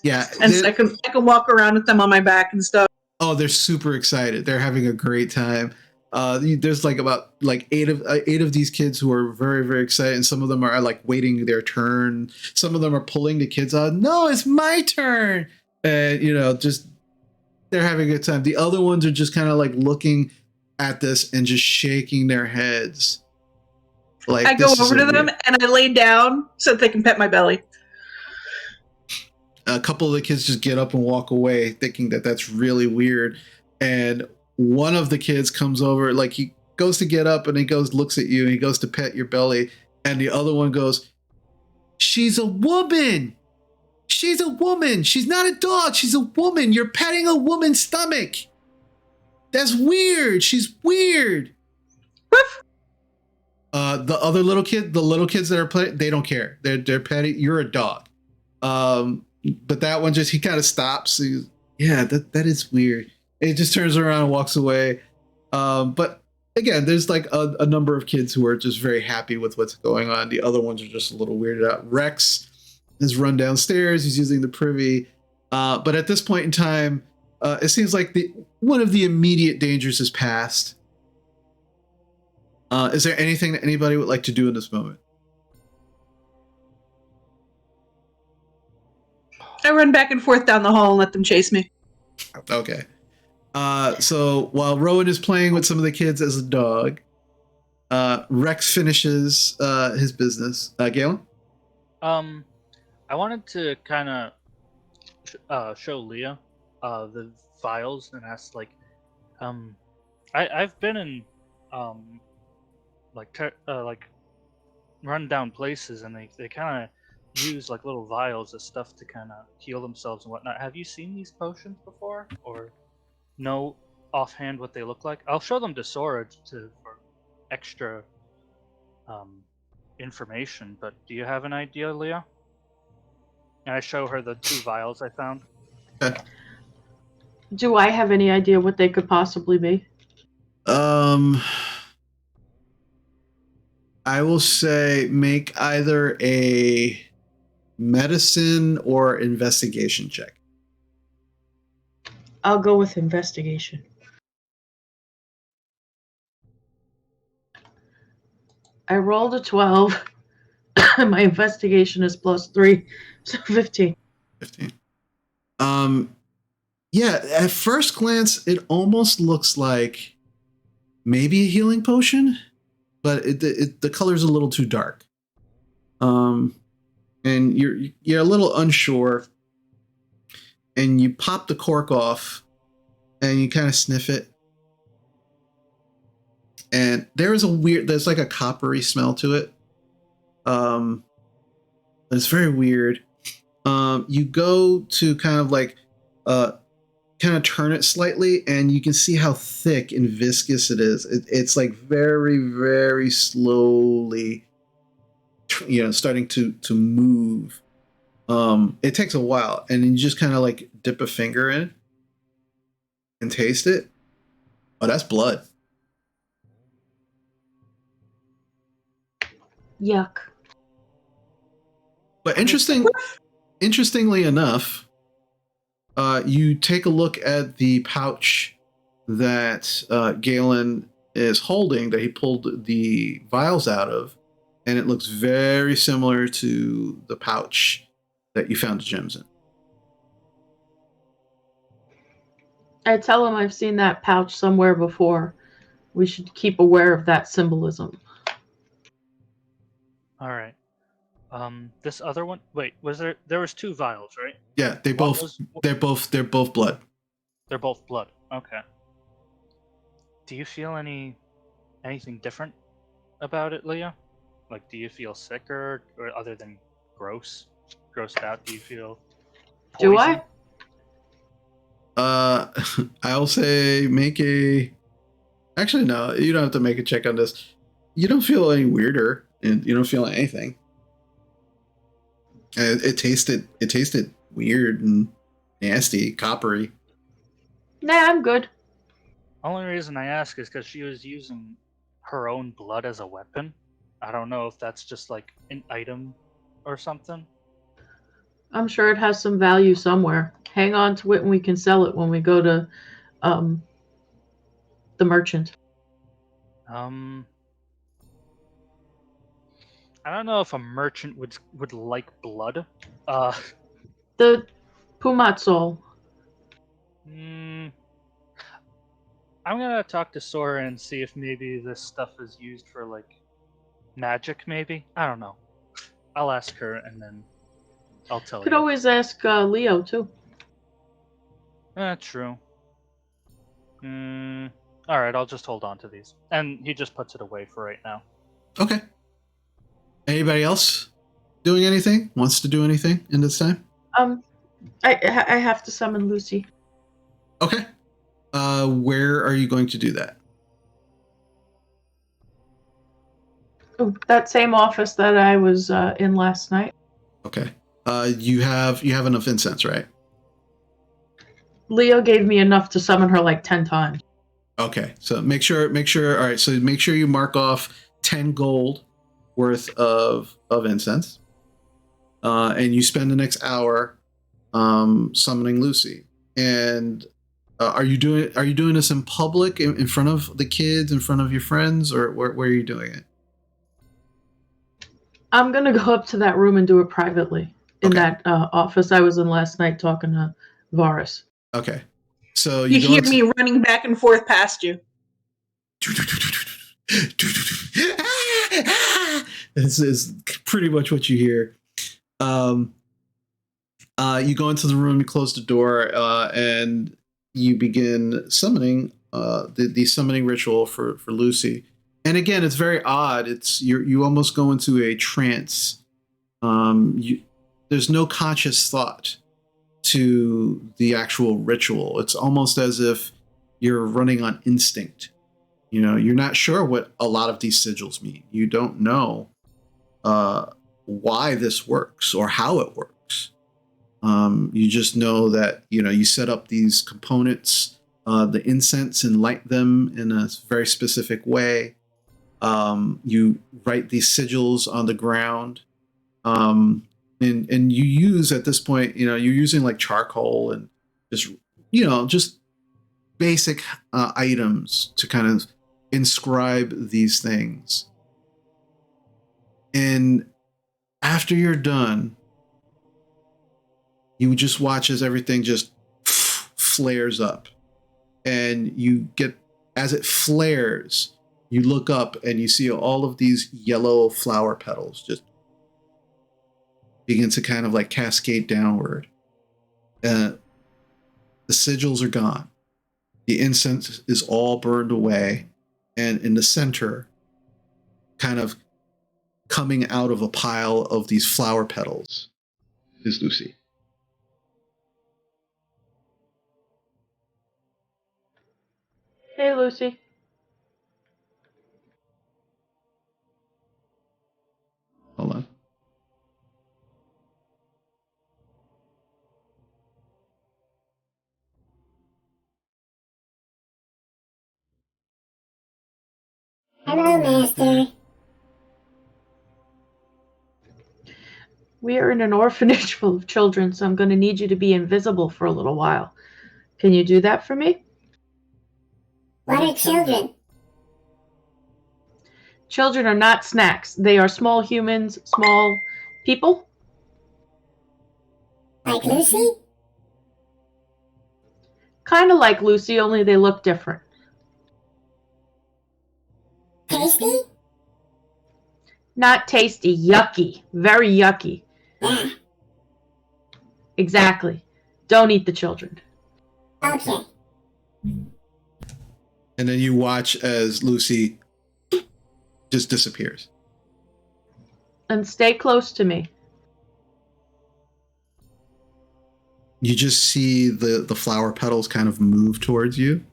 Yeah, and so I can walk around with them on my back and stuff. Oh, they're super excited. They're having a great time. There's like about like eight of these kids who are very, very excited, and some of them are like waiting their turn. Some of them are pulling the kids out. No, it's my turn, and just they're having a good time. The other ones are just kind of like looking at this and just shaking their heads. Like I go over to them and I lay down so that they can pet my belly. A couple of the kids just get up and walk away thinking that that's really weird. And one of the kids comes over, like he goes to get up and he looks at you and he goes to pet your belly. And the other one goes, "She's a woman. She's a woman. She's not a dog. She's a woman. You're petting a woman's stomach. That's weird. She's weird." The other little kids that are playing, they don't care. They're petting. You're a dog. But that one he kind of stops. Yeah, that is weird. And he just turns around and walks away. But again, there's like a number of kids who are just very happy with what's going on. The other ones are just a little weirded out. Rex has run downstairs. He's using the privy. But at this point in time, it seems like one of the immediate dangers is past. Is there anything that anybody would like to do in this moment? I run back and forth down the hall and let them chase me. Okay. So while Rowan is playing with some of the kids as a dog, Rex finishes his business. Galen? I wanted to kind of show Leah the files and ask, like, I've been in like run down places, and they kind of use like little vials of stuff to kind of heal themselves and whatnot. Have you seen these potions before, or know offhand what they look like? I'll show them to Sora for extra information, but do you have an idea, Leah? And I show her the 2 vials I found. Okay. Do I have any idea what they could possibly be? I will say make either a medicine or investigation check. I'll go with investigation. I rolled a 12. My investigation is +3, so 15. 15. Yeah, at first glance, it almost looks like maybe a healing potion, but the color's a little too dark. And you're a little unsure, and you pop the cork off, and you kind of sniff it, and there's like a coppery smell to it. It's very weird. You go to kind of like kind of turn it slightly, and you can see how thick and viscous it is. It's like very, very slowly, starting to move. It takes a while, and then you just kind of like dip a finger in and taste it. Oh, that's blood. Yuck. But interestingly enough, you take a look at the pouch that Galen is holding, that he pulled the vials out of, and it looks very similar to the pouch that you found the gems in. I tell him I've seen that pouch somewhere before. We should keep aware of that symbolism. All right. This other one. Wait, there was 2 vials, right? Yeah, they're One both was- blood. They're both blood. Okay. Do you feel anything different about it, Leah? Like, do you feel sicker, or other than grossed out? Do you feel poison? Do I? I'll say make a. Actually, no, you don't have to make a check on this. You don't feel any weirder, and you don't feel anything. It tasted weird and nasty, coppery. Nah, I'm good. Only reason I ask is because she was using her own blood as a weapon. I don't know if that's just like an item or something. I'm sure it has some value somewhere. Hang on to it and we can sell it when we go to the merchant. I don't know if a merchant would like blood. The Pumatsol. I'm gonna talk to Sora and see if maybe this stuff is used for like magic. Maybe, I don't know. I'll ask her and then I'll tell Could you. always ask Leo too. True. All right, I'll just hold on to these, and he just puts it away for right now. Okay. Anybody else doing anything? Wants to do anything in this time? I have to summon Lucy. Okay. Where are you going to do that? Oh, that same office that I was in last night. Okay. You have enough incense, right? Leo gave me enough to summon her like 10 times. Okay. So make sure. All right. So make sure you mark off 10 gold worth of incense, and you spend the next hour summoning Lucy. And are you doing this in public, in front of the kids, in front of your friends, or where are you doing it? I'm gonna go up to that room and do it privately in that office I was in last night talking to Varus. Okay. So You hear me running back and forth past you. This is pretty much what you hear. You go into the room, you close the door, and you begin summoning the summoning ritual for Lucy. And again, it's very odd. It's you almost go into a trance. There's no conscious thought to the actual ritual. It's almost as if you're running on instinct. You're not sure what a lot of these sigils mean. You don't know why this works or how it works. You just know that you set up these components, the incense, and light them in a very specific way. You write these sigils on the ground, and you use, at this point, you're using like charcoal and just basic items to kind of inscribe these things. And After you're done, you just watch as everything just flares up. And you get, as it flares, you look up and you see all of these yellow flower petals just begin to kind of like cascade downward. The sigils are gone. The incense is all burned away. And in the center, kind of coming out of a pile of these flower petals, is Lucy. Hey, Lucy. Hold on. Hello, Master. We are in an orphanage full of children, so I'm going to need you to be invisible for a little while. Can you do that for me? What are children? Children are not snacks. They are small humans, small people. Like Lucy? Kind of like Lucy, only they look different. Tasty? Not tasty, yucky. Very yucky. Yeah. Exactly. Don't eat the children. Okay. And then you watch as Lucy just disappears. And stay close to me. You just see the flower petals kind of move towards you.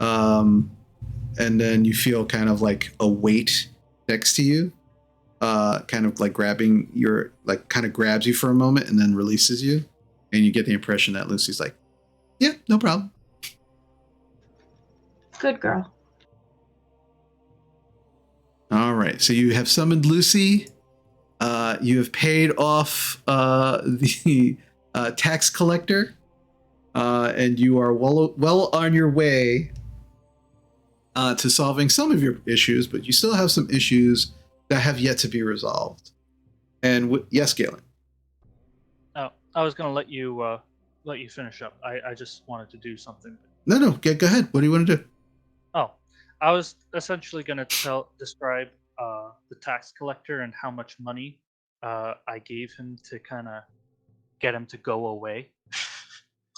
And then you feel kind of like a weight next to you, kind of like grabbing your, like kind of grabs you for a moment and then releases you. And you get the impression that Lucy's like, yeah, no problem. Good girl. All right. So you have summoned Lucy. You have paid off the tax collector. And you are well on your way to solving some of your issues, but you still have some issues that have yet to be resolved. And yes, Galen. Oh, I was gonna let you finish up. I just wanted to do something. No, go ahead. What do you want to do? Oh, I was essentially gonna describe the tax collector and how much money I gave him to kind of get him to go away.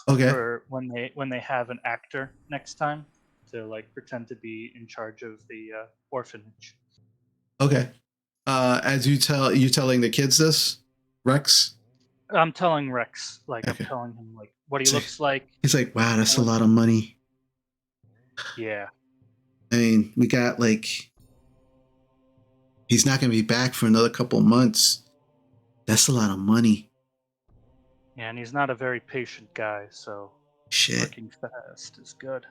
Okay. For when they have an actor next time to like pretend to be in charge of the orphanage. Okay. As you telling the kids this, Rex? I'm telling Rex, like Okay. I'm telling him like what he looks like. He's like, wow, that's a lot of money. Yeah. I mean, we got like, he's not going to be back for another couple of months. That's a lot of money. Yeah, and he's not a very patient guy, so Shit. working fast is good.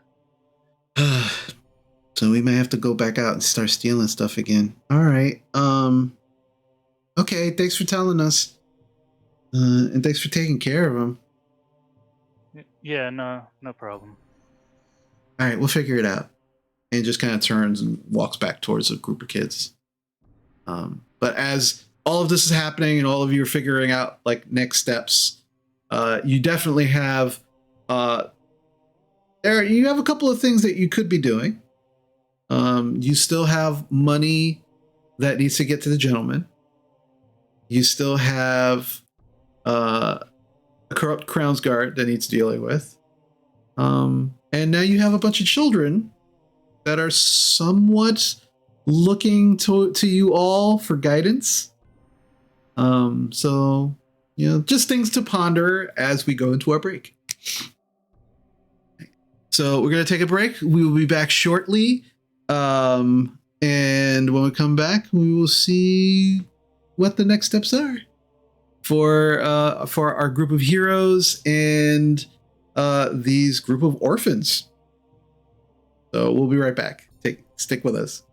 So we may have to go back out and start stealing stuff again. All right. Okay, thanks for telling us. And thanks for taking care of him. Yeah, no problem. All right, we'll figure it out. And just kind of turns and walks back towards a group of kids. But as all of this is happening and all of you are figuring out like next steps, you definitely have you have a couple of things that you could be doing. You still have money that needs to get to the gentleman. You still have a corrupt Crown's Guard that needs dealing with. And now you have a bunch of children that are somewhat looking to you all for guidance. So, just things to ponder as we go into our break. So we're going to take a break. We will be back shortly. And when we come back, we will see what the next steps are for our group of heroes and these group of orphans. So we'll be right back. Stick with us.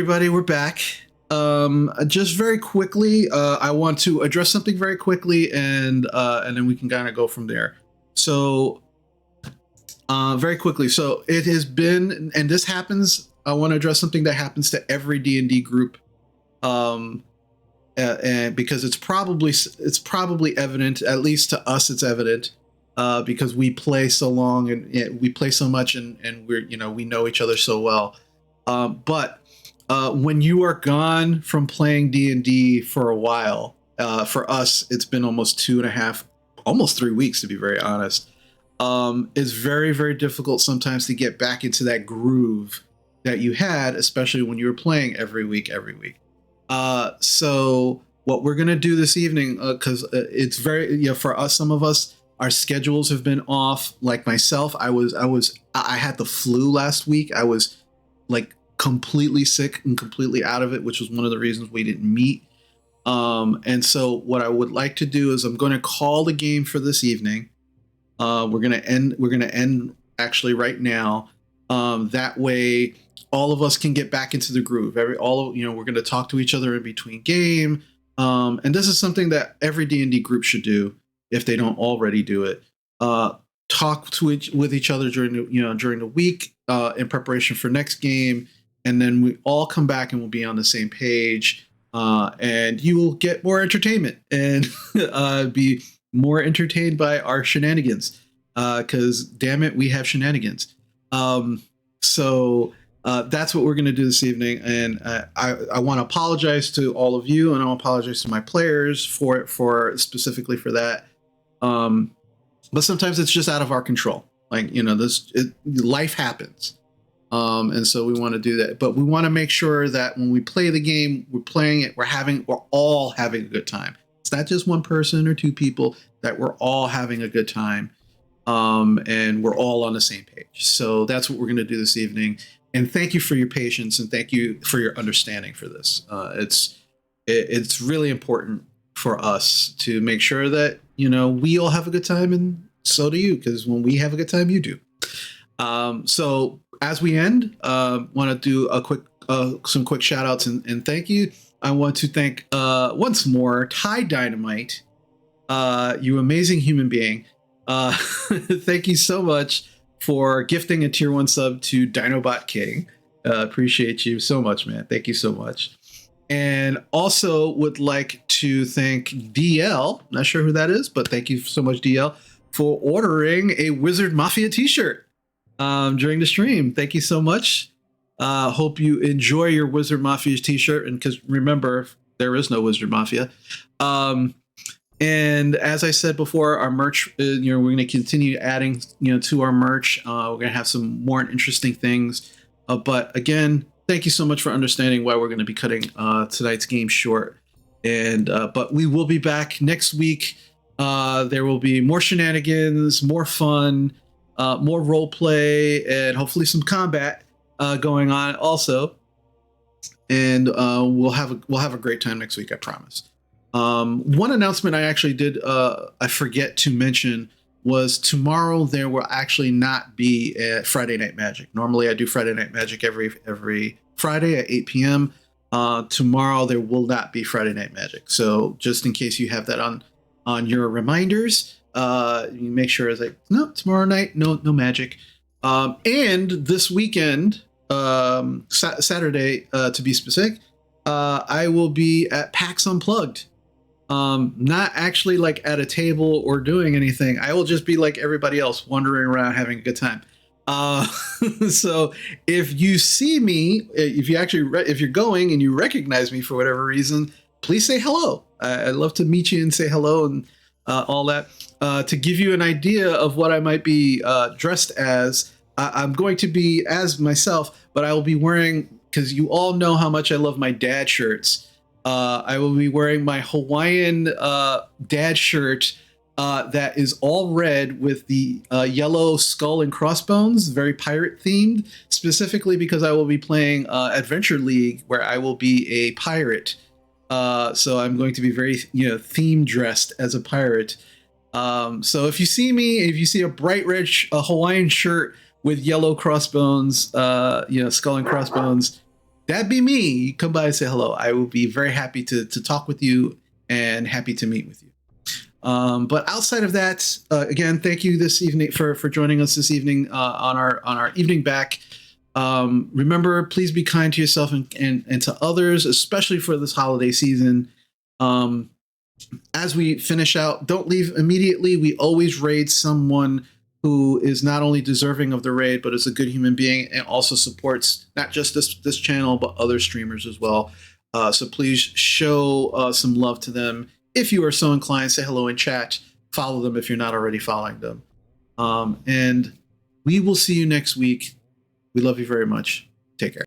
everybody, we're back. Just very quickly, I want to address something very quickly, and then we can kind of go from there. So, very quickly. So it has been, and this happens. I want to address something that happens to every D&D group, and because it's probably evident, at least to us, it's evident, because we play so long and we play so much, and we're we know each other so well. But when you are gone from playing D&D for a while, for us, it's been almost 2.5, almost 3 weeks, to be very honest. It's very, very difficult sometimes to get back into that groove that you had, especially when you were playing every week. So what we're going to do this evening, because it's very, for us, some of us, our schedules have been off. Like myself, I had the flu last week. I was like completely sick and completely out of it, which was one of the reasons we didn't meet. And so what I would like to do is I'm going to call the game for this evening. We're going to end actually right now. That way all of us can get back into the groove. We're going to talk to each other in between game. And this is something that every D&D group should do if they don't already do it. Talk with each other during the week, in preparation for next game. And then we all come back and we'll be on the same page, and you will get more entertainment and be more entertained by our shenanigans, because damn it, we have shenanigans. So that's what we're going to do this evening. And I want to apologize to all of you, and I want to apologize to my players for specifically for that. But sometimes it's just out of our control. Like, life happens. And so we want to do that, but we want to make sure that when we play the game, we're playing it, we're all having a good time. It's not just one person or two people, that we're all having a good time. And we're all on the same page. So that's what we're going to do this evening. And thank you for your patience, and thank you for your understanding for this. It's really important for us to make sure that, we all have a good time, and so do you, because when we have a good time, you do. So as we end, want to do some quick shout outs and thank you. I want to thank once more Ty Dynamite, you amazing human being. Thank you so much for gifting a tier 1 sub to Dinobot King. Appreciate you so much, man. Thank you so much. And also would like to thank DL, not sure who that is, but thank you so much, DL, for ordering a Wizard Mafia t-shirt during the stream. Thank you so much. Hope you enjoy your Wizard Mafia t-shirt, and because remember, there is no Wizard Mafia. And as I said before, our merch, we're going to continue adding, to our merch. We're going to have some more interesting things. But again, thank you so much for understanding why we're going to be cutting tonight's game short. And but we will be back next week. There will be more shenanigans, more fun, more role play, and hopefully some combat going on also. And we'll have a great time next week, I promise. One announcement I actually did I forget to mention was tomorrow there will actually not be a Friday Night Magic. Normally I do Friday Night Magic every Friday at 8 p.m. Tomorrow there will not be Friday Night Magic. So just in case you have that on your reminders, you make sure it's like, no, tomorrow night, no magic. And this weekend, Saturday, to be specific, I will be at PAX Unplugged. Not actually like at a table or doing anything. I will just be like everybody else, wandering around having a good time. So if you see me, if you're going and you recognize me for whatever reason, please say hello. I'd love to meet you and say hello and all that. To give you an idea of what I might be dressed as, I'm going to be as myself, but I will be wearing, because you all know how much I love my dad shirts. I will be wearing my Hawaiian dad shirt that is all red with the yellow skull and crossbones, very pirate themed, specifically because I will be playing Adventure League, where I will be a pirate. So I'm going to be very, theme dressed as a pirate. So if you see me, if you see a bright red Hawaiian shirt with yellow crossbones, skull and crossbones, That'd be me. You come by and say hello. I will be very happy to talk with you and happy to meet with you. But outside of that, again, thank you this evening for joining us this evening on our evening back. Remember, please be kind to yourself and to others, especially for this holiday season. As we finish out, don't leave immediately. We always raid someone who is not only deserving of the raid, but is a good human being and also supports not just this channel, but other streamers as well. So please show some love to them. If you are so inclined, say hello in chat. Follow them if you're not already following them. And we will see you next week. We love you very much. Take care.